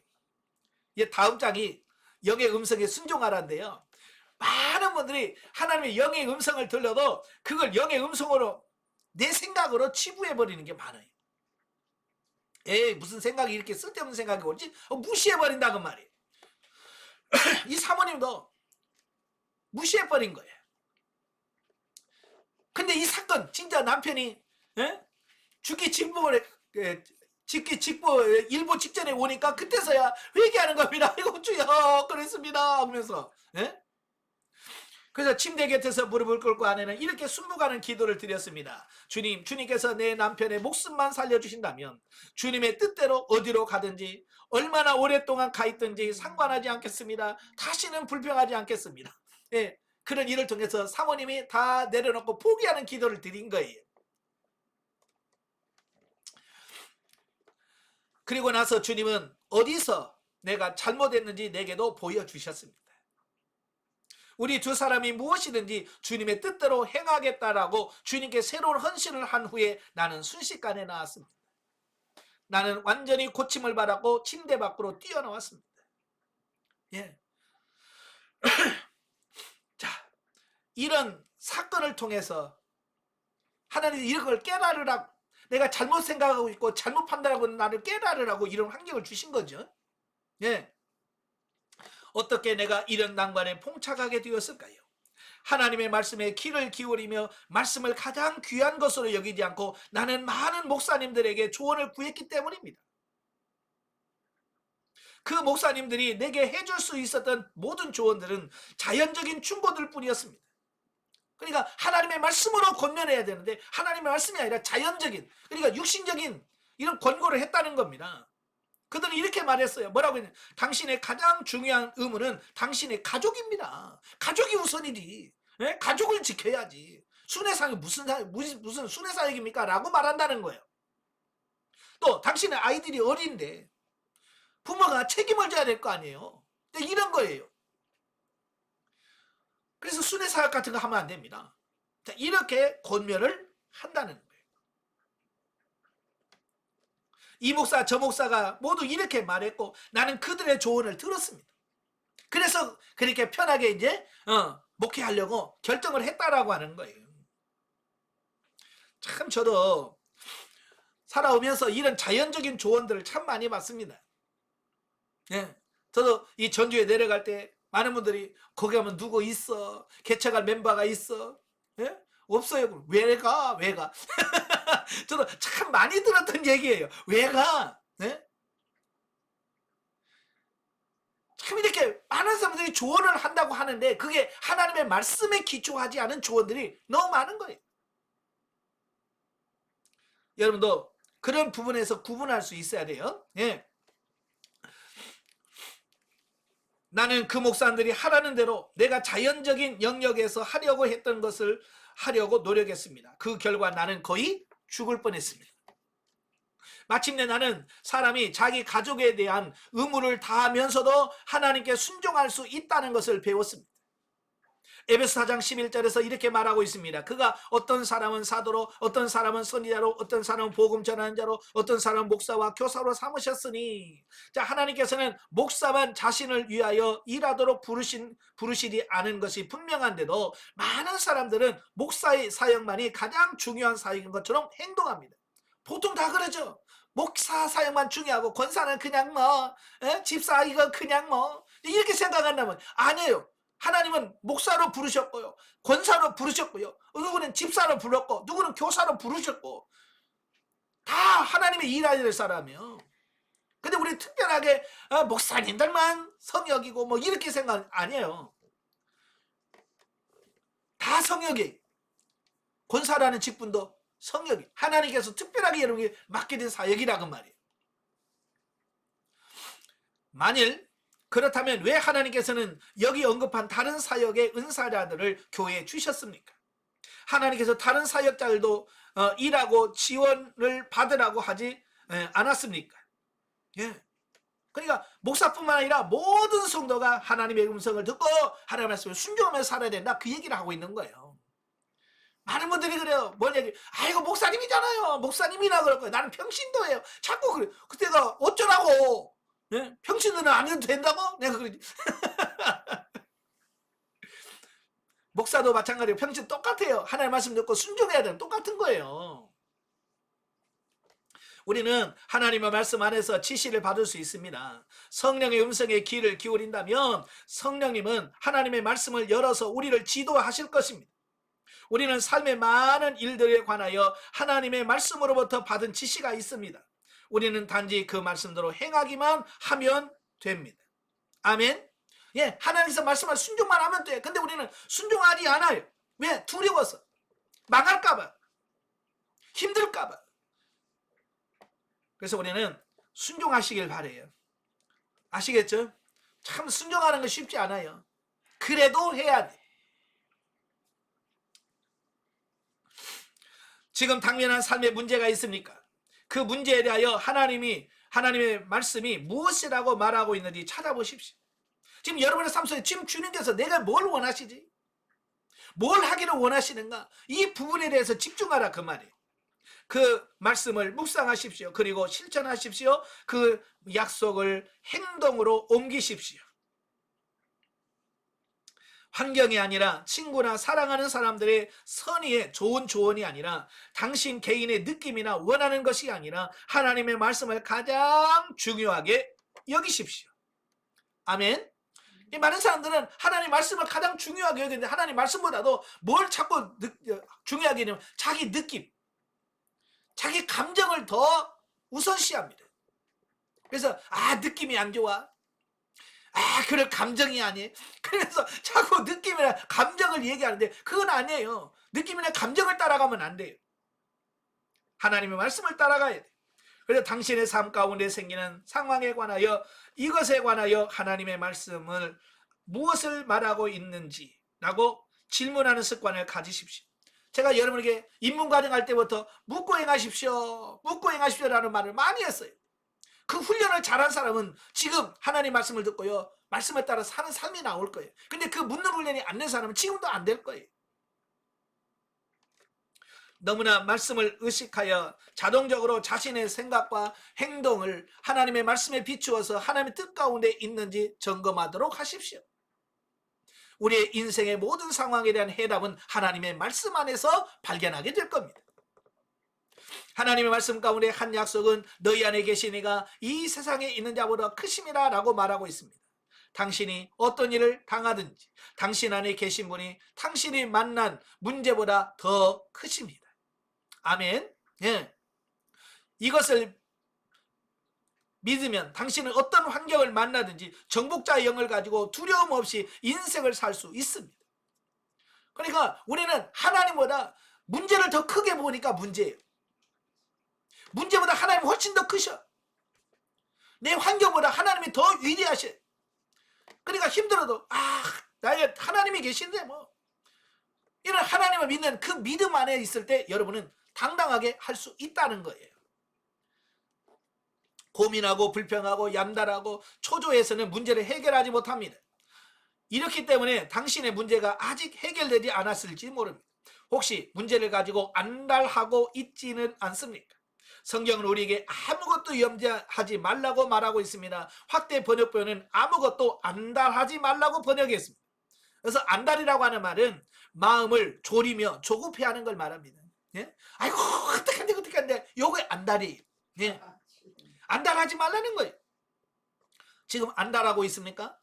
이 다음 장이 영의 음성에 순종하라인데요. 많은 분들이 하나님의 영의 음성을 들려도 그걸 영의 음성으로 내 생각으로 치부해버리는 게 많아요. 에이, 무슨 생각이 이렇게 쓸데없는 생각이 오지? 무시해버린다고 말이에요. 이 사모님도 무시해버린 거예요. 근데 이 사건 진짜 남편이 죽기 직보 일보 직전에 오니까 그때서야 회개하는 겁니다. 아이고 주여 그랬습니다 하면서 그래서 침대 곁에서 무릎을 꿇고 아내는 이렇게 순복하는 기도를 드렸습니다. 주님, 주님께서 내 남편의 목숨만 살려주신다면 주님의 뜻대로 어디로 가든지 얼마나 오랫동안 가 있든지 상관하지 않겠습니다. 다시는 불평하지 않겠습니다. 예, 그런 일을 통해서 사모님이 다 내려놓고 포기하는 기도를 드린 거예요. 그리고 나서 주님은 어디서 내가 잘못했는지 내게도 보여주셨습니다. 우리 두 사람이 무엇이든지 주님의 뜻대로 행하겠다라고 주님께 새로운 헌신을 한 후에 나는 순식간에 나왔습니다. 나는 완전히 고침을 받았고 침대 밖으로 뛰어나왔습니다. 예. 자, 이런 사건을 통해서 하나님이 이런 걸 깨달으라고, 내가 잘못 생각하고 있고 잘못 판단하고 나를 깨달으라고 이런 환경을 주신 거죠. 예. 어떻게 내가 이런 난관에 봉착하게 되었을까요? 하나님의 말씀에 귀를 기울이며 말씀을 가장 귀한 것으로 여기지 않고 나는 많은 목사님들에게 조언을 구했기 때문입니다. 그 목사님들이 내게 해줄 수 있었던 모든 조언들은 자연적인 충고들 뿐이었습니다. 그러니까 하나님의 말씀으로 권면해야 되는데 하나님의 말씀이 아니라 자연적인, 그러니까 육신적인 이런 권고를 했다는 겁니다. 그들은 이렇게 말했어요. 뭐라고 했냐? 당신의 가장 중요한 의무는 당신의 가족입니다. 가족이 우선이지. 네? 가족을 지켜야지. 순회사역 무슨 순회사역입니까? 라고 말한다는 거예요. 또 당신의 아이들이 어린데 부모가 책임을 져야 될 거 아니에요. 이런 거예요. 그래서 순회사역 같은 거 하면 안 됩니다. 자, 이렇게 권면을 한다는 거예요. 이 목사 저 목사가 모두 이렇게 말했고 나는 그들의 조언을 들었습니다. 그래서 그렇게 편하게 이제 목회하려고 결정을 했다라고 하는 거예요. 참 저도 살아오면서 이런 자연적인 조언들을 참 많이 받습니다. 예. 저도 이 전주에 내려갈 때 많은 분들이 거기 가면 누구 있어? 개척할 멤버가 있어? 예? 없어요. 왜 가? 왜 가? 저도 참 많이 들었던 얘기예요. 왜 가? 예? 참 이렇게 많은 사람들이 조언을 한다고 하는데 그게 하나님의 말씀에 기초하지 않은 조언들이 너무 많은 거예요. 여러분도 그런 부분에서 구분할 수 있어야 돼요. 예. 나는 그 목사님들이 하라는 대로 내가 자연적인 영역에서 하려고 했던 것을 하려고 노력했습니다. 그 결과 나는 거의 죽을 뻔했습니다. 마침내 나는 사람이 자기 가족에 대한 의무를 다하면서도 하나님께 순종할 수 있다는 것을 배웠습니다. 에베소 4장 11절에서 이렇게 말하고 있습니다. 그가 어떤 사람은 사도로, 어떤 사람은 선지자로, 어떤 사람은 복음 전하는 자로, 어떤 사람은 목사와 교사로 삼으셨으니, 자, 하나님께서는 목사만 자신을 위하여 일하도록 부르시지 않은 것이 분명한데도 많은 사람들은 목사의 사역만이 가장 중요한 사역인 것처럼 행동합니다. 보통 다 그러죠. 목사 사역만 중요하고 권사는 그냥 뭐 집사 이거 그냥 뭐 이렇게 생각한다면 아니에요. 하나님은 목사로 부르셨고요. 권사로 부르셨고요. 누구는 집사로 불렀고 누구는 교사로 부르셨고 다 하나님의 일해야 될 사람이에요. 근데 우리 특별하게 목사님들만 성역이고 뭐 이렇게 생각 아니에요. 다 성역이. 권사라는 직분도 성역이. 하나님께서 특별하게 여러분에게 맡게 된 사역이라고 말이에요. 만일 그렇다면 왜 하나님께서는 여기 언급한 다른 사역의 은사자들을 교회에 주셨습니까? 하나님께서 다른 사역자들도 일하고 지원을 받으라고 하지 않았습니까? 예. 그러니까 목사뿐만 아니라 모든 성도가 하나님의 음성을 듣고 하나님의 말씀을 순종하며 살아야 된다. 그 얘기를 하고 있는 거예요. 많은 분들이 그래요. 뭔 얘기? 아이고 목사님이잖아요. 목사님이나 그럴 거예요. 나는 평신도예요. 자꾸 그래. 그때가 어쩌라고? 네? 평신도는 안 해도 된다고? 내가 그러지. 목사도 마찬가지로 평신 똑같아요. 하나님의 말씀 듣고 순종해야 되는 똑같은 거예요. 우리는 하나님의 말씀 안에서 지시를 받을 수 있습니다. 성령의 음성에 귀를 기울인다면 성령님은 하나님의 말씀을 열어서 우리를 지도하실 것입니다. 우리는 삶의 많은 일들에 관하여 하나님의 말씀으로부터 받은 지시가 있습니다. 우리는 단지 그 말씀대로 행하기만 하면 됩니다. 아멘. 예, 하나님께서 말씀을 순종만 하면 돼. 근데 우리는 순종하지 않아요. 왜? 두려워서. 망할까봐. 힘들까봐. 그래서 우리는 순종하시길 바래요. 아시겠죠? 참 순종하는 거 쉽지 않아요. 그래도 해야 돼. 지금 당면한 삶에 문제가 있습니까? 그 문제에 대하여 하나님의 말씀이 무엇이라고 말하고 있는지 찾아보십시오. 지금 여러분의 삶 속에 지금 주님께서 내가 뭘 원하시지? 뭘 하기를 원하시는가? 이 부분에 대해서 집중하라 그 말이에요. 그 말씀을 묵상하십시오. 그리고 실천하십시오. 그 약속을 행동으로 옮기십시오. 환경이 아니라 친구나 사랑하는 사람들의 선의의 좋은 조언이 아니라 당신 개인의 느낌이나 원하는 것이 아니라 하나님의 말씀을 가장 중요하게 여기십시오. 아멘. 이 많은 사람들은 하나님 말씀을 가장 중요하게 여기는데 하나님 말씀보다도 뭘 자꾸 중요하게 여기냐면 자기 느낌, 자기 감정을 더 우선시합니다. 그래서 느낌이 안 좋아. 그럴 감정이 아니에요. 그래서 자꾸 느낌이나 감정을 얘기하는데 그건 아니에요. 느낌이나 감정을 따라가면 안 돼요. 하나님의 말씀을 따라가야 돼요. 그래서 당신의 삶 가운데 생기는 상황에 관하여 이것에 관하여 하나님의 말씀을 무엇을 말하고 있는지라고 질문하는 습관을 가지십시오. 제가 여러분에게 입문과정 할 때부터 묻고 행하십시오. 묻고 행하십시오라는 말을 많이 했어요. 그 훈련을 잘한 사람은 지금 하나님 말씀을 듣고요. 말씀에 따라 사는 삶이 나올 거예요. 근데 그 묻는 훈련이 안 된 사람은 지금도 안 될 거예요. 너무나 말씀을 의식하여 자동적으로 자신의 생각과 행동을 하나님의 말씀에 비추어서 하나님의 뜻 가운데 있는지 점검하도록 하십시오. 우리의 인생의 모든 상황에 대한 해답은 하나님의 말씀 안에서 발견하게 될 겁니다. 하나님의 말씀 가운데 한 약속은 너희 안에 계신 이가 이 세상에 있는 자보다 크심이라 라고 말하고 있습니다. 당신이 어떤 일을 당하든지 당신 안에 계신 분이 당신이 만난 문제보다 더 크십니다. 아멘. 예. 이것을 믿으면 당신은 어떤 환경을 만나든지 정복자의 영을 가지고 두려움 없이 인생을 살 수 있습니다. 그러니까 우리는 하나님보다 문제를 더 크게 보니까 문제예요. 문제보다 하나님이 훨씬 더 크셔. 내 환경보다 하나님이 더 위대하셔. 그러니까 힘들어도 나의 하나님이 계신데 뭐 이런 하나님을 믿는 그 믿음 안에 있을 때 여러분은 당당하게 할 수 있다는 거예요. 고민하고 불평하고 얌달하고 초조해서는 문제를 해결하지 못합니다. 이렇기 때문에 당신의 문제가 아직 해결되지 않았을지 모릅니다. 혹시 문제를 가지고 안달하고 있지는 않습니까? 성경은 우리에게 아무것도 염려하지 말라고 말하고 있습니다. 확대 번역본은 아무것도 안달하지 말라고 번역했습니다. 그래서 안달이라고 하는 말은 마음을 졸이며 조급해하는 걸 말합니다. 예? 아이고 어떡한데 요게 안달이에요. 예? 안달하지 말라는 거예요. 지금 안달하고 있습니까?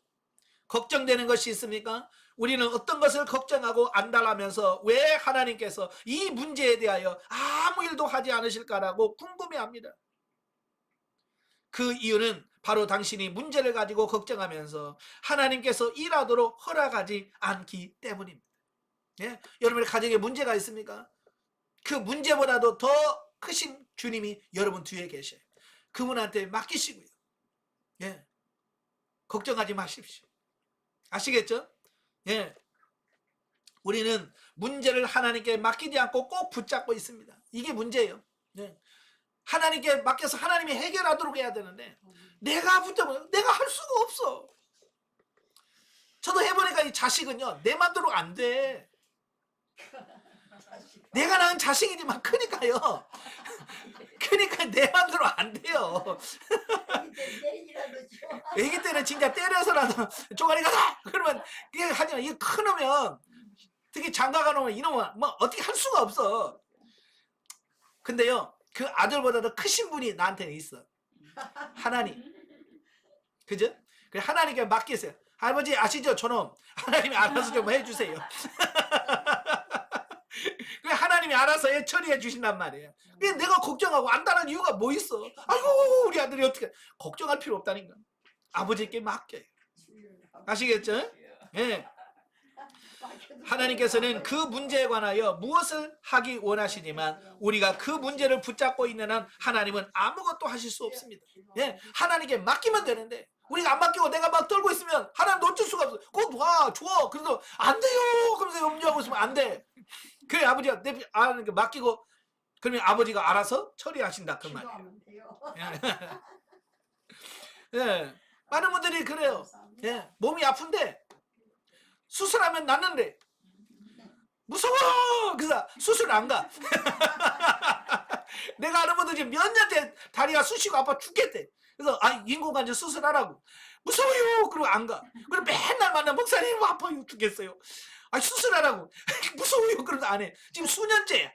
걱정되는 것이 있습니까? 우리는 어떤 것을 걱정하고 안달하면서 왜 하나님께서 이 문제에 대하여 아무 일도 하지 않으실까라고 궁금해합니다. 그 이유는 바로 당신이 문제를 가지고 걱정하면서 하나님께서 일하도록 허락하지 않기 때문입니다. 예? 여러분의 가정에 문제가 있습니까? 그 문제보다도 더 크신 주님이 여러분 뒤에 계셔요. 그분한테 맡기시고요. 예. 걱정하지 마십시오. 아시겠죠? 예. 우리는 문제를 하나님께 맡기지 않고 꼭 붙잡고 있습니다. 이게 문제예요. 예. 하나님께 맡겨서 하나님이 해결하도록 해야 되는데 내가 붙잡으면 내가 할 수가 없어. 저도 해보니까 이 자식은요 내 맘대로 안 돼. 내가 낳은 자식이지만 크니까요. 그러니까 내 맘대로 안 돼요. 애기 때는 진짜 때려서라도 쪼가리 가자! 그러면 이게 하지만 이게 큰 놈이면 특히 장가가 놈은 이놈은 뭐 어떻게 할 수가 없어. 근데요 그 아들보다 더 크신 분이 나한테는 있어. 하나님. 그죠? 그래 하나님께 맡기세요. 할아버지 아시죠? 저놈 하나님이 알아서 좀 해주세요. 그래 하나님이 알아서 처리해 주신단 말이에요. 그래 내가 걱정하고 안달한 이유가 뭐 있어? 아이고 우리 아들이 어떻게 걱정할 필요 없다니까. 아버지께 맡겨요. 아시겠죠? 예. 하나님께서는 그 문제에 관하여 무엇을 하기 원하시지만 우리가 그 문제를 붙잡고 있는 한 하나님은 아무것도 하실 수 없습니다. 예. 하나님께 맡기면 되는데 우리가 안 맡기고 내가 막 떨고 있으면 하나님 놓칠 수가 없어. 곧 와, 줘. 그래서 안 돼요. 그러면서 염려하고 있으면 안 돼. 그래 아버지가 맡기고 그러면 아버지가 알아서 처리하신다 그 말이에요. 예. 많은 분들이 그래요. 예. 몸이 아픈데 수술하면 낫는데 무서워. 그래서 수술 안 가. 내가 아는 분들 지금 몇 년째 다리가 쑤시고 아파 죽겠대. 그래서 인공관절 수술하라고. 무서워요. 그리고 안 가. 그리고 맨날 만나 목사님 아파요 죽겠어요. 수술하라고. 무서워요. 그래도 안 해. 지금 수년째.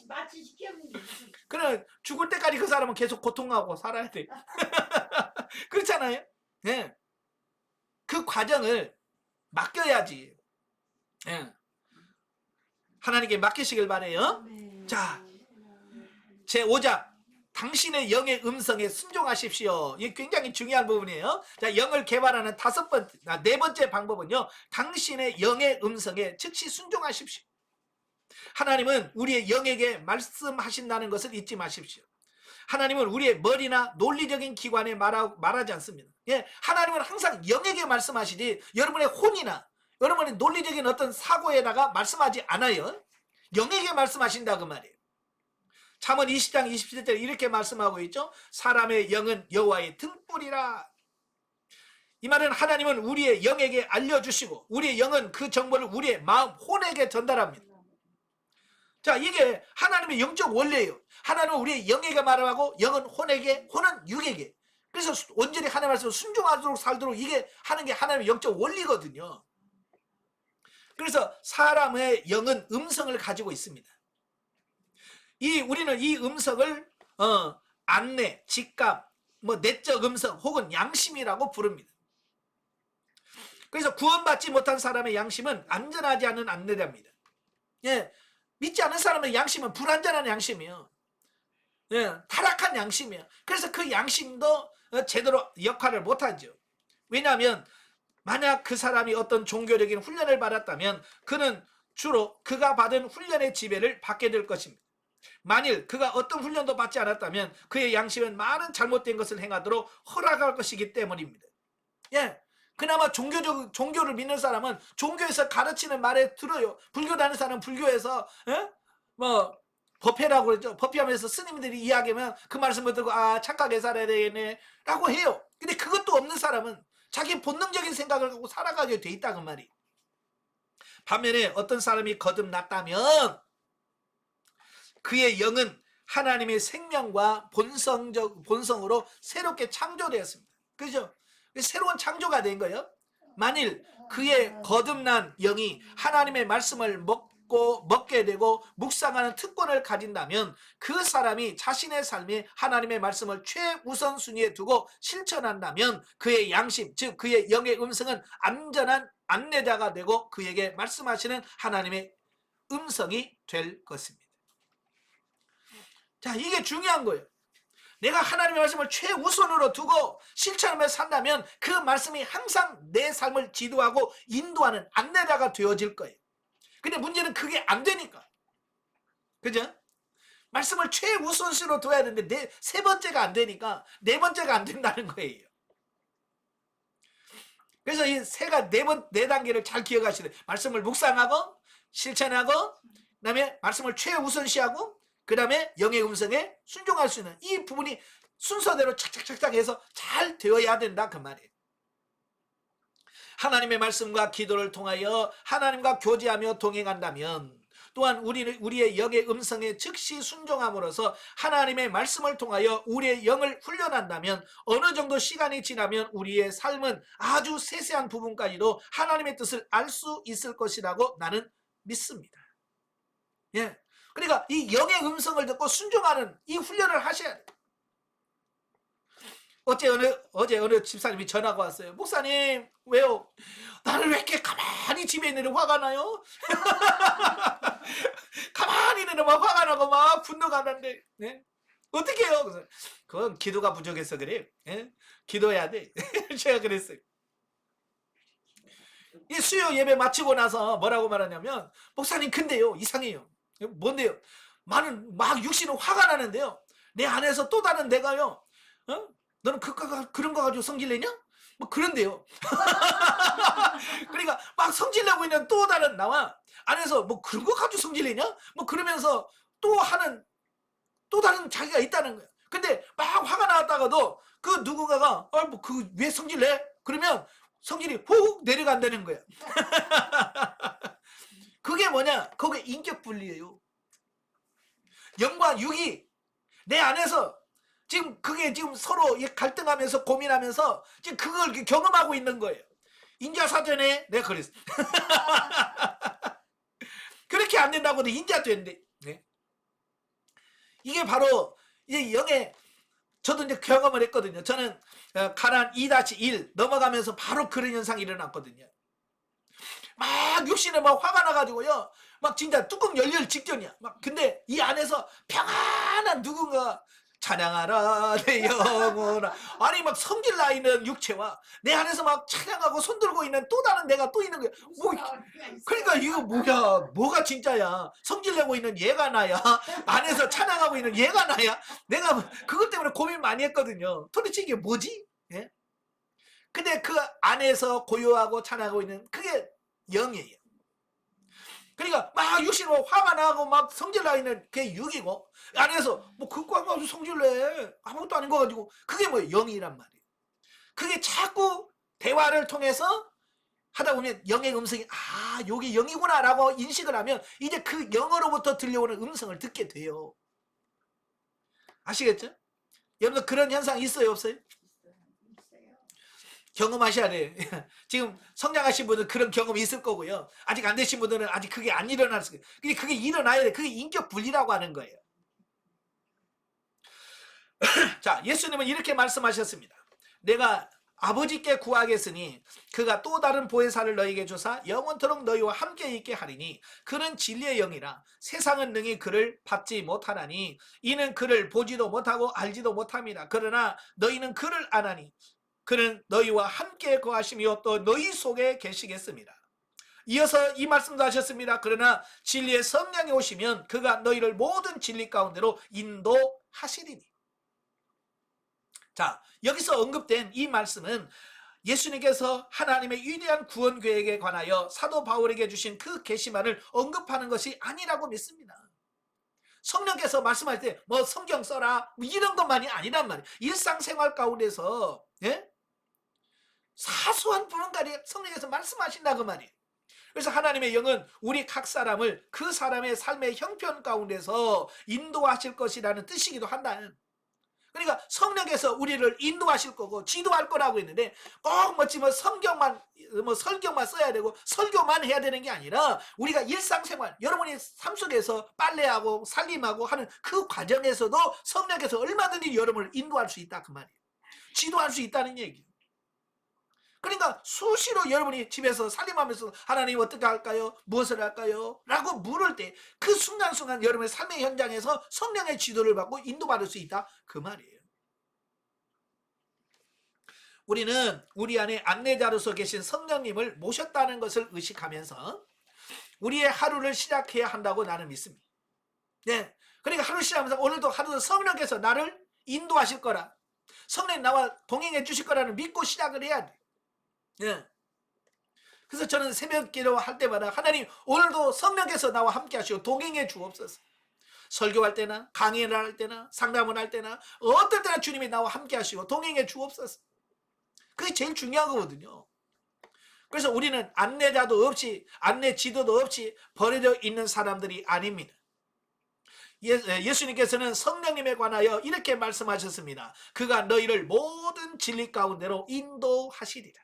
마취 시켜보니. 그래 죽을 때까지 그 사람은 계속 고통하고 살아야 돼. 그렇잖아요. 네. 그 과정을 맡겨야지. 네. 하나님께 맡기시길 바래요. 자, 제 5장 당신의 영의 음성에 순종하십시오. 이게 굉장히 중요한 부분이에요. 자, 영을 개발하는 네 번째 방법은요. 당신의 영의 음성에 즉시 순종하십시오. 하나님은 우리의 영에게 말씀하신다는 것을 잊지 마십시오. 하나님은 우리의 머리나 논리적인 기관에 말하지 않습니다. 예, 하나님은 항상 영에게 말씀하시지 여러분의 혼이나 여러분의 논리적인 어떤 사고에다가 말씀하지 않아요. 영에게 말씀하신다 그 말이에요. 잠언 20장 27절 이렇게 말씀하고 있죠. 사람의 영은 여호와의 등불이라. 이 말은 하나님은 우리의 영에게 알려주시고 우리의 영은 그 정보를 우리의 마음 혼에게 전달합니다. 자, 이게 하나님의 영적 원리예요. 하나님은 우리의 영에게 말하고 영은 혼에게, 혼은 육에게. 그래서 온전히 하나님 말씀을 순종하도록 살도록 이게 하는 게 하나님의 영적 원리거든요. 그래서 사람의 영은 음성을 가지고 있습니다. 우리는 이 음성을 안내, 직감, 내적 음성 혹은 양심이라고 부릅니다. 그래서 구원받지 못한 사람의 양심은 안전하지 않은 안내랍니다. 예, 믿지 않은 사람의 양심은 불안전한 양심이에요. 예, 타락한 양심이에요. 그래서 그 양심도 제대로 역할을 못하죠. 왜냐하면 만약 그 사람이 어떤 종교적인 훈련을 받았다면 그는 주로 그가 받은 훈련의 지배를 받게 될 것입니다. 만일 그가 어떤 훈련도 받지 않았다면 그의 양심은 많은 잘못된 것을 행하도록 허락할 것이기 때문입니다. 예, 그나마 종교를 믿는 사람은 종교에서 가르치는 말에 들어요. 불교 다니는 사람은 불교에서 법회라고 그러죠. 법회하면서 스님들이 이야기하면 그 말씀을 듣고 착하게 살아야 되겠네 라고 해요. 근데 그것도 없는 사람은 자기 본능적인 생각을 갖고 살아가게 돼 있다 그 말이. 반면에 어떤 사람이 거듭났다면 그의 영은 하나님의 생명과 본성으로 새롭게 창조되었습니다. 그죠? 새로운 창조가 된 거예요. 만일 그의 거듭난 영이 하나님의 말씀을 먹게 되고 묵상하는 특권을 가진다면 그 사람이 자신의 삶에 하나님의 말씀을 최우선순위에 두고 실천한다면 그의 양심, 즉 그의 영의 음성은 안전한 안내자가 되고 그에게 말씀하시는 하나님의 음성이 될 것입니다. 자, 이게 중요한 거예요. 내가 하나님의 말씀을 최우선으로 두고 실천하며 산다면 그 말씀이 항상 내 삶을 지도하고 인도하는 안내자가 되어질 거예요. 근데 문제는 그게 안 되니까. 그죠? 말씀을 최우선시로 둬야 되는데 세 번째가 안 되니까 네 번째가 안 된다는 거예요. 그래서 이 네 단계를 잘 기억하시는 말씀을 묵상하고 실천하고 그다음에 말씀을 최우선시하고 그다음에 영의 음성에 순종할 수 있는 이 부분이 순서대로 착착착착 해서 잘 되어야 된다 그 말이에요. 하나님의 말씀과 기도를 통하여 하나님과 교제하며 동행한다면 또한 우리의 영의 음성에 즉시 순종함으로써 하나님의 말씀을 통하여 우리의 영을 훈련한다면 어느 정도 시간이 지나면 우리의 삶은 아주 세세한 부분까지도 하나님의 뜻을 알 수 있을 것이라고 나는 믿습니다. 예. 그러니까 이 영의 음성을 듣고 순종하는 이 훈련을 하셔야 돼요. 어제 어느 집사님이 전화가 왔어요. 목사님, 왜요? 나는 왜 이렇게 가만히 집에 있는데 화가 나요? 가만히 있는데 막 화가 나고 막 분노가 나는데, 네? 어떻게 해요? 그래서 그건 기도가 부족해서 그래요. 예? 기도해야 돼. 제가 그랬어요. 이 수요 예배 마치고 나서 뭐라고 말하냐면, 목사님, 근데요, 이상해요. 뭔데요? 막 육신은 화가 나는데요. 내 안에서 또 다른 내가요. 너는 그런 거 가지고 성질내냐? 뭐 그런데요. 그러니까 막 성질내고 있는 또 다른 나와 안에서 뭐 그런 거 가지고 성질내냐? 뭐 그러면서 또 다른 자기가 있다는 거야. 근데 막 화가 나왔다가도 그 누군가가 뭐 그 왜 성질내? 그러면 성질이 훅 내려간다는 거야. 그게 뭐냐? 그게 인격 분리예요. 영과 육이 내 안에서 그게 지금 서로 갈등하면서 고민하면서 지금 그걸 경험하고 있는 거예요. 인자사전에 내가 그랬어. 그렇게 안 된다고도 인자 되는데. 네. 이게 바로 이제 저도 이제 경험을 했거든요. 저는 가난 2-1 넘어가면서 바로 그런 현상이 일어났거든요. 막 육신에 막 화가 나가지고요. 막 진짜 뚜껑 열릴 직전이야. 근데 이 안에서 평안한 누군가 찬양하라 내 영혼아. 아니 막 성질 나 있는 육체와 내 안에서 막 찬양하고 손들고 있는 또 다른 내가 또 있는 거야. 그러니까 이거 뭐야? 뭐가 진짜야? 성질 내고 있는 얘가 나야? 안에서 찬양하고 있는 얘가 나야? 내가 그것 때문에 고민 많이 했거든요. 도대체 이게 뭐지? 예? 근데 그 안에서 고요하고 찬양하고 있는 그게 영이에요. 그러니까 막 육신으로 화가 나고 막 성질 나 있는 게 육이고 안에서 뭐 그거 가지고 성질내 아무것도 아닌 거 가지고 그게 뭐예요? 영이란 말이에요. 그게 자꾸 대화를 통해서 하다 보면 영의 음성이 요게 영이구나 라고 인식을 하면 이제 그 영으로부터 들려오는 음성을 듣게 돼요. 아시겠죠? 여러분들 그런 현상 있어요 없어요? 경험하셔야 돼요. 지금 성장하신 분들은 그런 경험이 있을 거고요. 아직 안 되신 분들은 아직 그게 안 일어났어요. 근데 그게 일어나야 돼. 그게 인격 분리라고 하는 거예요. 자, 예수님은 이렇게 말씀하셨습니다. 내가 아버지께 구하겠으니 그가 또 다른 보혜사를 너희에게 주사 영원토록 너희와 함께 있게 하리니 그는 진리의 영이라 세상은 능히 그를 받지 못하나니 이는 그를 보지도 못하고 알지도 못함이라. 그러나 너희는 그를 아나니 그는 너희와 함께 거하시며 또 너희 속에 계시겠습니다. 이어서 이 말씀도 하셨습니다. 그러나 진리의 성령이 오시면 그가 너희를 모든 진리 가운데로 인도하시리니. 자, 여기서 언급된 이 말씀은 예수님께서 하나님의 위대한 구원 계획에 관하여 사도 바울에게 주신 그 계시만을 언급하는 것이 아니라고 믿습니다. 성령께서 말씀할 때 뭐 성경 써라 이런 것만이 아니란 말이에요. 일상생활 가운데서 사소한 부분까지 성령께서 말씀하신다 그 말이에요. 그래서 하나님의 영은 우리 각 사람을 그 사람의 삶의 형편 가운데서 인도하실 것이라는 뜻이기도 한다. 그러니까 성령께서 우리를 인도하실 거고 지도할 거라고 했는데 꼭 성경만 설경만 써야 되고 설교만 해야 되는 게 아니라 우리가 일상생활 여러분이 삶 속에서 빨래하고 살림하고 하는 그 과정에서도 성령께서 얼마든지 여러분을 인도할 수 있다 그 말이에요. 지도할 수 있다는 얘기예요. 그러니까 수시로 여러분이 집에서 살림하면서 하나님 어떻게 할까요? 무엇을 할까요? 라고 물을 때 그 순간순간 여러분의 삶의 현장에서 성령의 지도를 받고 인도받을 수 있다 그 말이에요. 우리는 우리 안에 안내자로서 계신 성령님을 모셨다는 것을 의식하면서 우리의 하루를 시작해야 한다고 나는 믿습니다. 네, 그러니까 하루 시작하면서 오늘도 하루 성령께서 나를 인도하실 거라, 성령님 나와 동행해 주실 거라는 믿고 시작을 해야 돼. 예. 그래서 저는 새벽 기도할 때마다 하나님 오늘도 성령께서 나와 함께 하시고 동행해 주옵소서. 설교할 때나 강의를 할 때나 상담을 할 때나 어떨 때나 주님이 나와 함께 하시고 동행해 주옵소서. 그게 제일 중요한 거거든요. 그래서 우리는 안내자도 없이 안내 지도도 없이 버려져 있는 사람들이 아닙니다. 예수님께서는 성령님에 관하여 이렇게 말씀하셨습니다. 그가 너희를 모든 진리 가운데로 인도하시리라.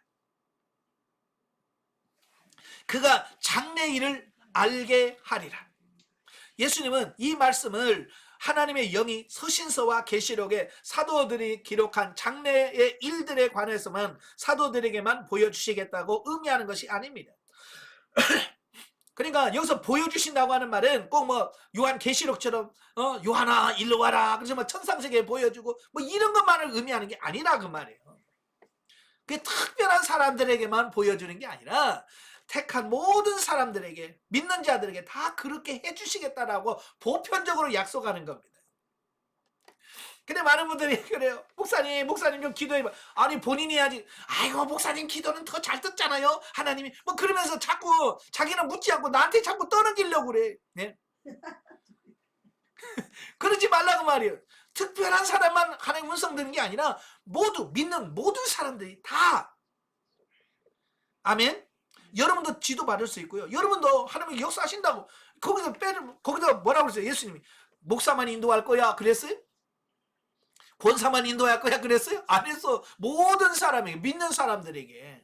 그가 장래일을 알게 하리라. 예수님은 이 말씀을 하나님의 영이 서신서와 계시록에 사도들이 기록한 장래의 일들에 관해서만 사도들에게만 보여주시겠다고 의미하는 것이 아닙니다. 그러니까 여기서 보여주신다고 하는 말은 꼭 요한 계시록처럼 요한아 일로 와라 그래서 천상세계 보여주고 이런 것만을 의미하는 게 아니라 그 말이에요. 그게 특별한 사람들에게만 보여주는 게 아니라 택한 모든 사람들에게 믿는 자들에게 다 그렇게 해주시겠다라고 보편적으로 약속하는 겁니다. 근데 많은 분들이 그래요. 목사님 좀 기도해봐. 아니 본인이 아직 아이고 목사님 기도는 더 잘 듣잖아요 하나님이 그러면서 자꾸 자기는 묻지 않고 나한테 자꾸 떠넘기려고 그래. 네? 그러지 말라고 말이에요. 특별한 사람만 하나님 음성 듣는 게 아니라 모두 믿는 모든 사람들이 다. 아멘. 여러분도 지도받을 수 있고요. 여러분도 하나님이 역사하신다고. 거기서 뭐라고 그랬어요? 예수님이 목사만 인도할 거야 그랬어요? 권사만 인도할 거야 그랬어요? 안 했어. 모든 사람에게 믿는 사람들에게.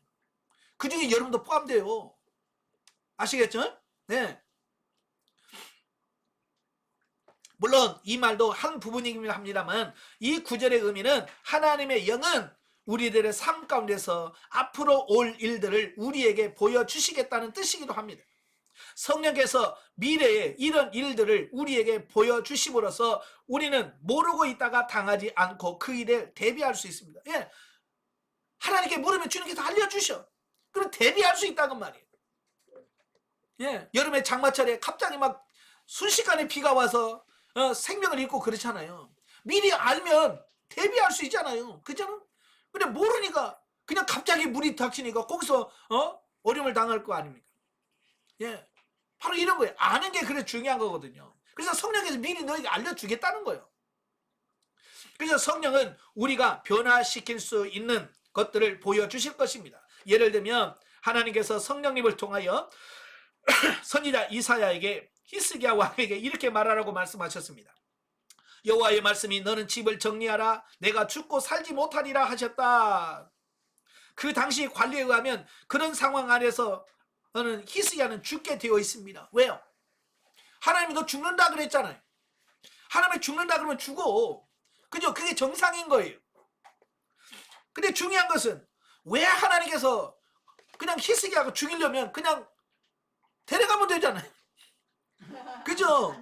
그중에 여러분도 포함돼요. 아시겠죠? 네. 물론 이 말도 한 부분이긴 합니다만 이 구절의 의미는 하나님의 영은 우리들의 삶 가운데서 앞으로 올 일들을 우리에게 보여주시겠다는 뜻이기도 합니다. 성령께서 미래에 이런 일들을 우리에게 보여주심으로써 우리는 모르고 있다가 당하지 않고 그 일에 대비할 수 있습니다. 예. 하나님께 물으면 주님께서 알려주셔. 그럼 대비할 수 있다는 말이에요. 예. 여름에 장마철에 갑자기 순식간에 비가 와서 생명을 잃고 그렇잖아요. 미리 알면 대비할 수 있잖아요. 그렇잖아? 근데 모르니까 그냥 갑자기 물이 닥치니까 거기서 어려움을 당할 거 아닙니까? 예, 바로 이런 거예요. 아는 게 그래 중요한 거거든요. 그래서 성령께서 미리 너에게 알려주겠다는 거예요. 그래서 성령은 우리가 변화시킬 수 있는 것들을 보여주실 것입니다. 예를 들면 하나님께서 성령님을 통하여 선지자 이사야에게 히스기야 왕에게 이렇게 말하라고 말씀하셨습니다. 여호와의 말씀이 너는 집을 정리하라 내가 죽고 살지 못하리라 하셨다. 그 당시 관리에 의하면 그런 상황 안에서 너는 히스기야는 죽게 되어 있습니다. 왜요? 하나님이 너 죽는다 그랬잖아요. 하나님이 죽는다 그러면 죽어. 그죠? 그게 정상인 거예요. 근데 중요한 것은 왜 하나님께서 그냥 히스기야가 죽이려면 그냥 데려가면 되잖아요. 그죠?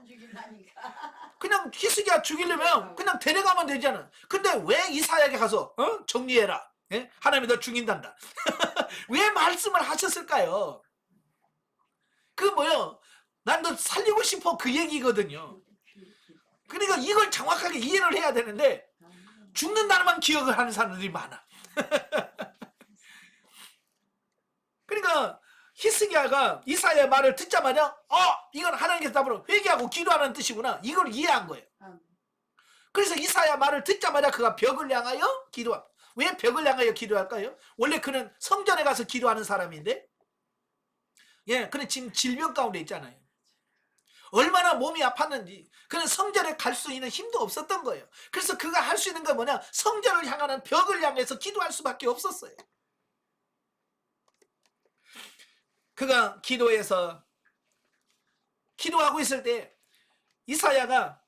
그냥 히스기야 죽이려면 그냥 데려가면 되잖아. 근데 왜 이사야에게 가서 정리해라. 예? 하나님이 너 죽인단다. 왜 말씀을 하셨을까요? 그 뭐요? 난 너 살리고 싶어 그 얘기거든요. 그러니까 이걸 정확하게 이해를 해야 되는데 죽는다는 만 기억을 하는 사람들이 많아. 그러니까 히스기야가 이사야의 말을 듣자마자 이건 하나님께서 답으로 회개하고 기도하는 뜻이구나. 이걸 이해한 거예요. 그래서 이사야 말을 듣자마자 그가 벽을 향하여 기도합니다. 왜 벽을 향하여 기도할까요? 원래 그는 성전에 가서 기도하는 사람인데 그는 지금 질병 가운데 있잖아요. 얼마나 몸이 아팠는지 그는 성전에 갈 수 있는 힘도 없었던 거예요. 그래서 그가 할 수 있는 건 뭐냐? 성전을 향하는 벽을 향해서 기도할 수밖에 없었어요. 그가 기도해서 기도하고 있을 때 이사야가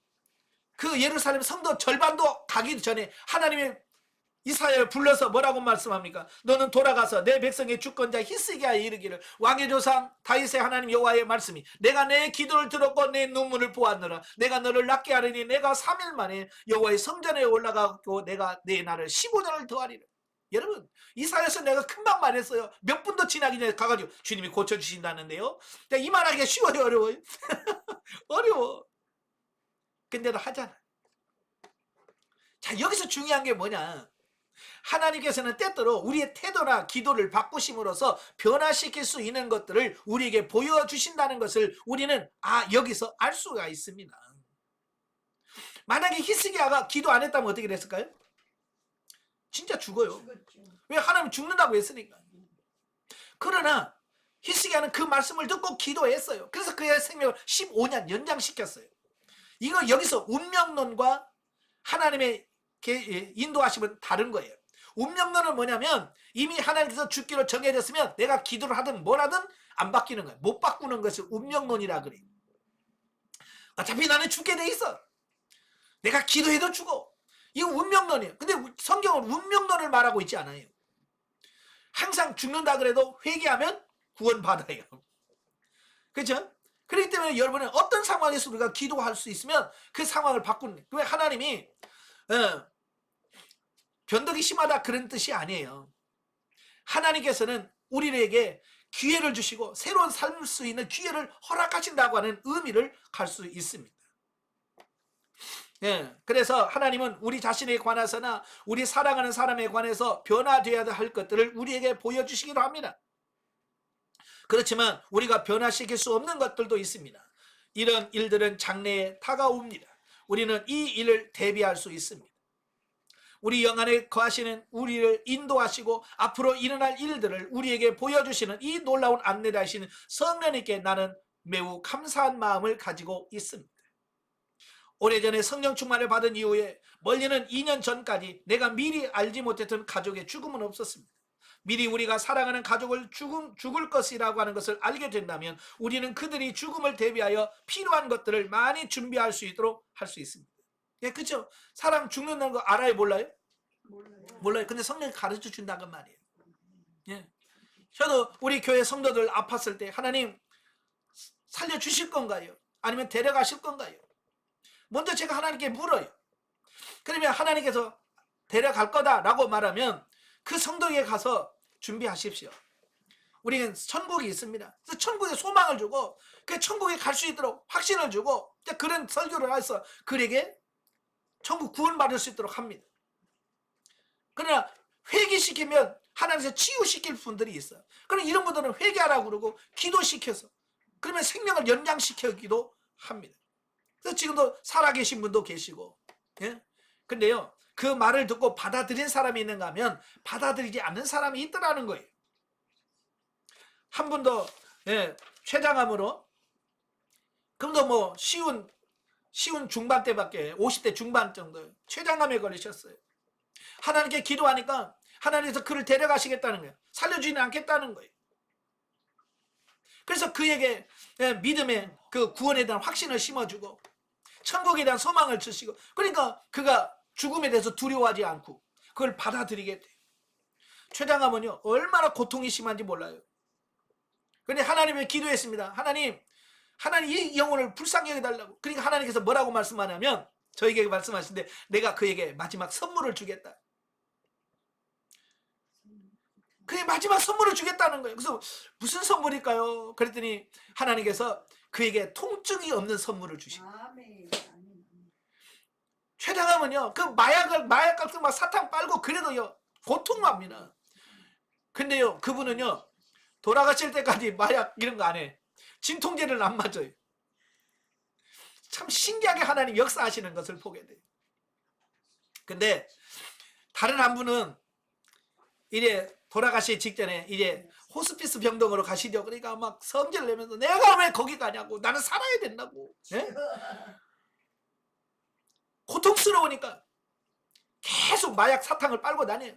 그 예루살렘 성도 절반도 가기 전에 하나님의 이사야를 불러서 뭐라고 말씀합니까? 너는 돌아가서 내 백성의 주권자 히스기야에 이르기를 왕의 조상 다윗의 하나님 여호와의 말씀이 내가 내 기도를 들었고 내 눈물을 보았느라 내가 너를 낫게 하리니 내가 3일 만에 여호와의 성전에 올라가고 내가 내 날을 15년을 더하리라. 여러분 이사야에서 내가 금방 말했어요. 몇 분도 지나기 전에 가가지고 주님이 고쳐주신다는데요. 이 말하기가 쉬워요 어려워요? 어려워. 근데도 하잖아. 자 여기서 중요한 게 뭐냐? 하나님께서는 때때로 우리의 태도나 기도를 바꾸심으로써 변화시킬 수 있는 것들을 우리에게 보여주신다는 것을 우리는 여기서 알 수가 있습니다. 만약에 히스기야가 기도 안 했다면 어떻게 됐을까요? 진짜 죽어요. 왜? 하나님 죽는다고 했으니까. 그러나 히스기야는 그 말씀을 듣고 기도했어요. 그래서 그의 생명을 15년 연장시켰어요. 이거 여기서 운명론과 하나님의 인도하심은 다른 거예요. 운명론은 뭐냐면 이미 하나님께서 죽기로 정해졌으면 내가 기도를 하든 뭘 하든 안 바뀌는 거예요. 못 바꾸는 것이 운명론이라 그래요. 어차피 나는 죽게 돼 있어. 내가 기도해도 죽어. 이거 운명론이에요. 근데 성경은 운명론을 말하고 있지 않아요. 항상 죽는다 그래도 회개하면 구원받아요. 그렇죠? 그렇기 때문에 여러분은 어떤 상황에서 우리가 기도할 수 있으면 그 상황을 바꾸는 거예요. 하나님이 변덕이 심하다 그런 뜻이 아니에요. 하나님께서는 우리에게 기회를 주시고 새로운 삶을 수 있는 기회를 허락하신다고 하는 의미를 갈 수 있습니다. 그래서 하나님은 우리 자신에 관해서나 우리 사랑하는 사람에 관해서 변화되어야 할 것들을 우리에게 보여주시기도 합니다. 그렇지만 우리가 변화시킬 수 없는 것들도 있습니다. 이런 일들은 장래에 다가옵니다. 우리는 이 일을 대비할 수 있습니다. 우리 영 안에 거하시는 우리를 인도하시고 앞으로 일어날 일들을 우리에게 보여주시는 이 놀라운 안내를 하시는 성령님께 나는 매우 감사한 마음을 가지고 있습니다. 오래전에 성령 충만을 받은 이후에 멀리는 2년 전까지 내가 미리 알지 못했던 가족의 죽음은 없었습니다. 미리 우리가 사랑하는 가족을 죽을 것이라고 하는 것을 알게 된다면 우리는 그들이 죽음을 대비하여 필요한 것들을 많이 준비할 수 있도록 할 수 있습니다. 그렇죠? 사람 죽는다는 거 알아요? 몰라요? 몰라요. 근데 성령이 가르쳐 준다는 말이에요. 저도 우리 교회 성도들 아팠을 때 하나님 살려주실 건가요? 아니면 데려가실 건가요? 먼저 제가 하나님께 물어요. 그러면 하나님께서 데려갈 거다라고 말하면 그 성도에게 가서 준비하십시오. 우리는 천국이 있습니다. 그래서 천국에 소망을 주고 그 천국에 갈 수 있도록 확신을 주고 그런 설교를 해서 그에게 천국 구원받을 수 있도록 합니다. 그러나 회개시키면 하나님께서 치유시킬 분들이 있어요. 그럼 이런 분들은 회개하라고 그러고 기도시켜서 그러면 생명을 연장시키기도 합니다. 그래서 지금도 살아계신 분도 계시고 근데요 그 말을 듣고 받아들인 사람이 있는가 하면 받아들이지 않는 사람이 있더라는 거예요. 한 분도 췌장암으로 그럼도 뭐 쉬운 중반 때밖에 50대 중반 정도 췌장암에 걸리셨어요. 하나님께 기도하니까 하나님께서 그를 데려가시겠다는 거예요. 살려주지는 않겠다는 거예요. 그래서 그에게 믿음의 그 구원에 대한 확신을 심어주고 천국에 대한 소망을 주시고, 그러니까 그가 죽음에 대해서 두려워하지 않고 그걸 받아들이게 돼요. 췌장암은요 얼마나 고통이 심한지 몰라요. 그런데 하나님을 기도했습니다. 하나님 이 영혼을 불쌍히 여겨달라고. 그러니까 하나님께서 뭐라고 말씀하냐면, 저에게 말씀하시는데 내가 그에게 마지막 선물을 주겠다. 그의 마지막 선물을 주겠다는 거예요. 그래서 무슨 선물일까요? 그랬더니 하나님께서 그에게 통증이 없는 선물을 주신 거예요. 췌장암은요 그 마약 같은 막 사탕 빨고 그래도요 고통합니다. 근데요 그분은요 돌아가실 때까지 마약 이런 거 안 해. 진통제를 안 맞아요. 참 신기하게 하나님 역사하시는 것을 보게 돼요. 근데 다른 한 분은 이제 돌아가시 직전에 이제 호스피스 병동으로 가시죠. 그러니까 막 성질 내면서 내가 왜 거기 가냐고, 나는 살아야 된다고. 예? 고통스러우니까 계속 마약 사탕을 빨고 다녀요.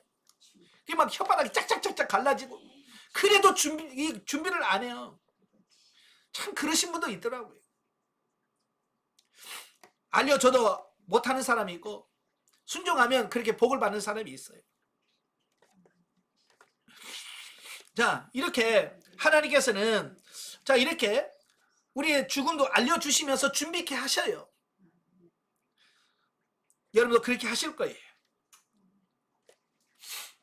그게 막 혓바닥이 짝짝짝짝 갈라지고, 그래도 준비를 안 해요. 참 그러신 분도 있더라고요. 알려줘도 못하는 사람이 있고 순종하면 그렇게 복을 받는 사람이 있어요. 자, 이렇게 하나님께서는 자 이렇게 우리의 죽음도 알려주시면서 준비케 하셔요. 여러분도 그렇게 하실 거예요.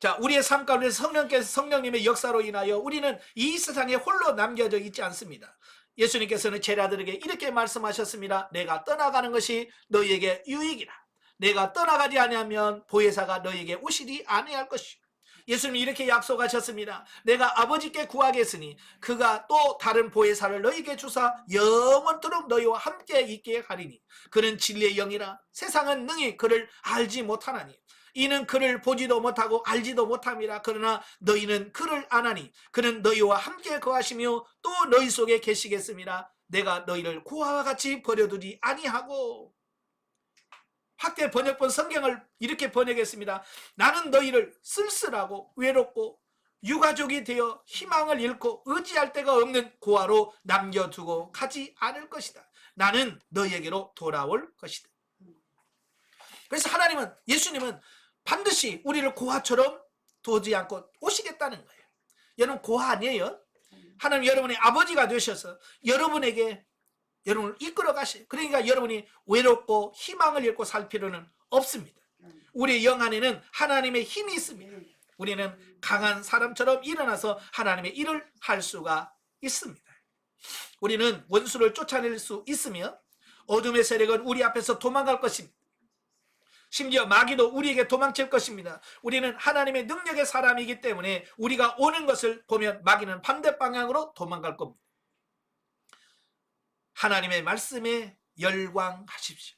자, 우리의 삶 가운데 성령님의 역사로 인하여 우리는 이 세상에 홀로 남겨져 있지 않습니다. 예수님께서는 제자들에게 이렇게 말씀하셨습니다. 내가 떠나가는 것이 너희에게 유익이라. 내가 떠나가지 아니하면 보혜사가 너희에게 오시지 아니할 것이요. 예수님이 이렇게 약속하셨습니다. 내가 아버지께 구하겠으니 그가 또 다른 보혜사를 너희에게 주사 영원토록 너희와 함께 있게 하리니 그는 진리의 영이라. 세상은 능히 그를 알지 못하나니 이는 그를 보지도 못하고 알지도 못함이라. 그러나 너희는 그를 아나니 그는 너희와 함께 거하시며 또 너희 속에 계시겠습니다. 내가 너희를 고아와 같이 버려두지 아니하고. 확대 번역본 성경을 이렇게 번역했습니다. 나는 너희를 쓸쓸하고 외롭고 유가족이 되어 희망을 잃고 의지할 데가 없는 고아로 남겨두고 가지 않을 것이다. 나는 너희에게로 돌아올 것이다. 그래서 하나님은, 예수님은 반드시 우리를 고아처럼 두지 않고 오시겠다는 거예요. 여러분 고아 아니에요? 하나님 여러분의 아버지가 되셔서 여러분에게 여러분을 이끌어 가시. 그러니까 여러분이 외롭고 희망을 잃고 살 필요는 없습니다. 우리의 영 안에는 하나님의 힘이 있습니다. 우리는 강한 사람처럼 일어나서 하나님의 일을 할 수가 있습니다. 우리는 원수를 쫓아낼 수 있으며 어둠의 세력은 우리 앞에서 도망갈 것입니다. 심지어 마귀도 우리에게 도망칠 것입니다. 우리는 하나님의 능력의 사람이기 때문에 우리가 오는 것을 보면 마귀는 반대 방향으로 도망갈 겁니다. 하나님의 말씀에 열광하십시오.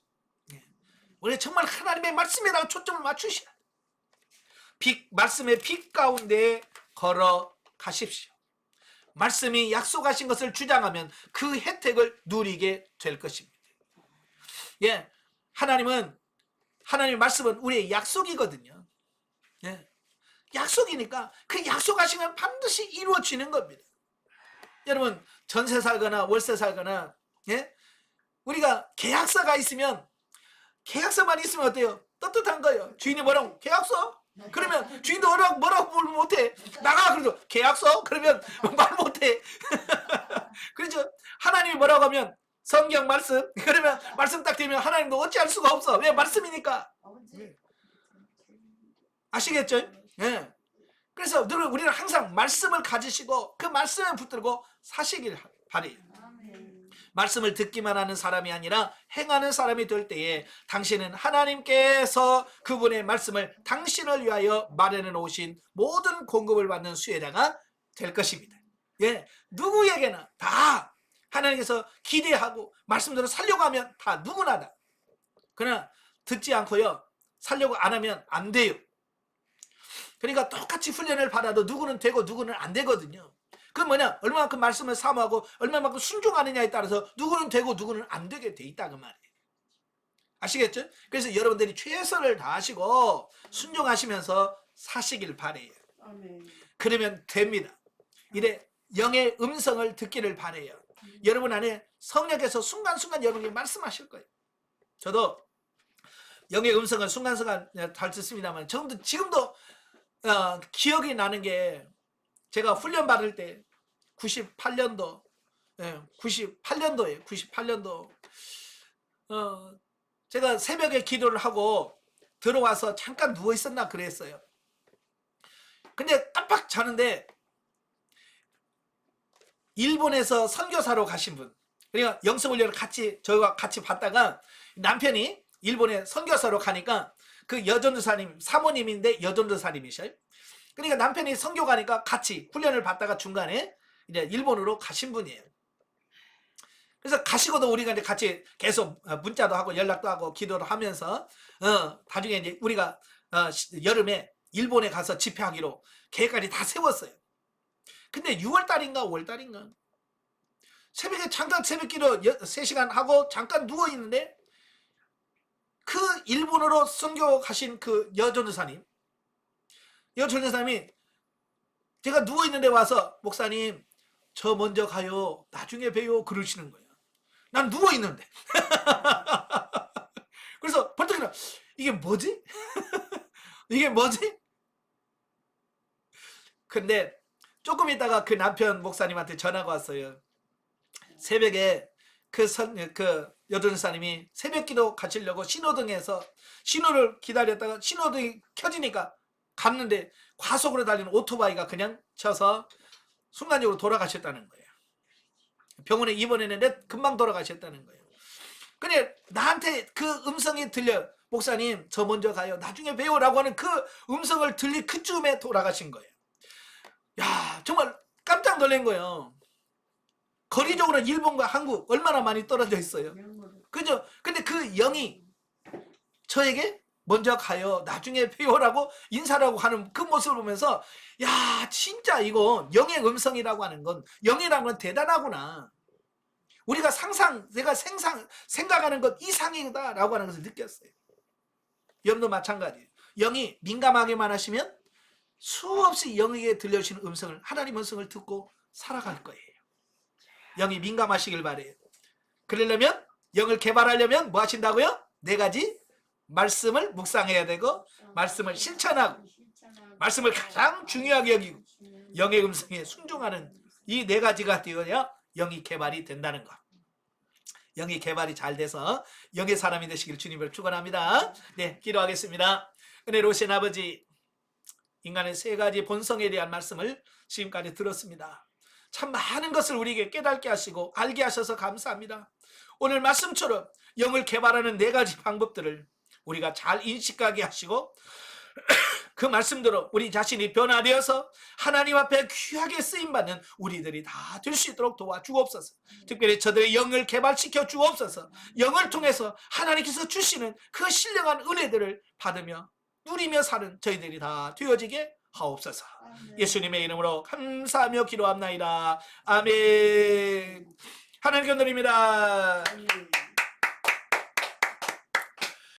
우리 정말 하나님의 말씀에다가 초점을 맞추셔야 돼요. 말씀의 빛 가운데 걸어가십시오. 말씀이 약속하신 것을 주장하면 그 혜택을 누리게 될 것입니다. 예, 하나님의 말씀은 우리의 약속이거든요. 예, 약속이니까 그 약속하신 건 반드시 이루어지는 겁니다. 여러분 전세 살거나 월세 살거나, 예? 우리가 계약서가 있으면, 계약서만 있으면 어때요? 떳떳한 거예요. 주인이 뭐라고? 계약서? 그러면 주인도 뭐라고 말 못해. 나가. 그래도 계약서? 그러면 말 못해. 그렇죠? 하나님이 뭐라고 하면 성경 말씀, 그러면 말씀 딱 되면 하나님도 어찌할 수가 없어. 왜? 말씀이니까. 아시겠죠? 예. 그래서 우리는 항상 말씀을 가지시고 그 말씀에 붙들고 사시길 바래요. 말씀을 듣기만 하는 사람이 아니라 행하는 사람이 될 때에 당신은 하나님께서 그분의 말씀을 당신을 위하여 마련해 놓으신 모든 공급을 받는 수혜자가 될 것입니다. 예, 누구에게나 다 하나님께서 기대하고 말씀대로 살려고 하면 다 누구나 다. 그러나 듣지 않고요 살려고 안 하면 안 돼요. 그러니까 똑같이 훈련을 받아도 누구는 되고 누구는 안 되거든요. 그 뭐냐? 얼마만큼 말씀을 사모하고 얼마만큼 순종하느냐에 따라서 누구는 되고 누구는 안 되게 돼 있다 그 말이에요. 아시겠죠? 그래서 여러분들이 최선을 다하시고 순종하시면서 사시길 바래요. 그러면 됩니다. 이래 영의 음성을 듣기를 바래요. 여러분 안에 성령께서 순간순간 여러분에게 말씀하실 거예요. 저도 영의 음성을 순간순간 잘 듣습니다만 지금도 기억이 나는 게 제가 훈련 받을 때 98년도 98년도 제가 새벽에 기도를 하고 들어와서 잠깐 누워 있었나 그랬어요. 근데 깜빡 자는데 일본에서 선교사로 가신 분, 그러니까 영성훈련을 저희와 같이 받다가 남편이 일본에 선교사로 가니까 그 여전도사님 사모님인데 여전도사님이셔요. 그러니까 남편이 선교 가니까 같이 훈련을 받다가 중간에 이제 일본으로 가신 분이에요. 그래서 가시고도 우리가 이제 같이 계속 문자도 하고 연락도 하고 기도를 하면서 나중에 이제 우리가 여름에 일본에 가서 집회하기로 계획까지 다 세웠어요. 근데 6월달인가 5월달인가 새벽에 잠깐 새벽기도 3시간 하고 잠깐 누워있는데 그 일본으로 선교 가신 그 여전도사님이 제가 누워있는데 와서 목사님 저 먼저 가요 나중에 봬요 그러시는 거예요. 난 누워있는데 그래서 벌떡 일어나 이게 뭐지? 이게 뭐지? 근데 조금 있다가 그 남편 목사님한테 전화가 왔어요. 새벽에 그 여전도사님이 새벽기도 가시려고 신호등에서 신호를 기다렸다가 신호등이 켜지니까 갔는데 과속으로 달리는 오토바이가 그냥 쳐서 순간적으로 돌아가셨다는 거예요. 병원에 입원했는데 금방 돌아가셨다는 거예요. 근데 나한테 그 음성이 들려 목사님 저 먼저 가요 나중에 봬요 라고 하는 그 음성을 들린 그쯤에 돌아가신 거예요. 야 정말 깜짝 놀란 거예요. 거리적으로는 일본과 한국 얼마나 많이 떨어져 있어요. 그죠? 근데 그 영이 저에게 먼저 가요 나중에 봬요라고 인사라고 하는 그 모습을 보면서 야 진짜 이거 영의 음성이라고 하는 건 영이라는 건 대단하구나. 우리가 내가 생각하는 것 이상이다 라고 하는 것을 느꼈어요. 여러분도 마찬가지예요. 영이 민감하게만 하시면 수없이 영에게 들려주시는 음성을 하나님 음성을 듣고 살아갈 거예요. 영이 민감하시길 바래요. 그러려면 영을 개발하려면 뭐 하신다고요? 4가지 말씀을 묵상해야 되고 말씀을 실천하고 말씀을 가장 중요하게 여기고 영의 음성에 순종하는 이 4가지가 되어야 영이 개발이 된다는 것. 영이 개발이 잘 돼서 영의 사람이 되시길 주님을 축원합니다. 네, 기도하겠습니다. 은혜로우신 아버지, 인간의 3가지 본성에 대한 말씀을 지금까지 들었습니다. 참 많은 것을 우리에게 깨닫게 하시고 알게 하셔서 감사합니다. 오늘 말씀처럼 영을 개발하는 4가지 방법들을 우리가 잘 인식하게 하시고 그 말씀대로 우리 자신이 변화되어서 하나님 앞에 귀하게 쓰임받는 우리들이 다 될 수 있도록 도와주옵소서. 특별히 저들의 영을 개발시켜 주옵소서. 영을 통해서 하나님께서 주시는 그 신령한 은혜들을 받으며 누리며 사는 저희들이 다 되어지게 하옵소서. 예수님의 이름으로 감사하며 기도합나이다. 아멘. 하나님 감사드립니다.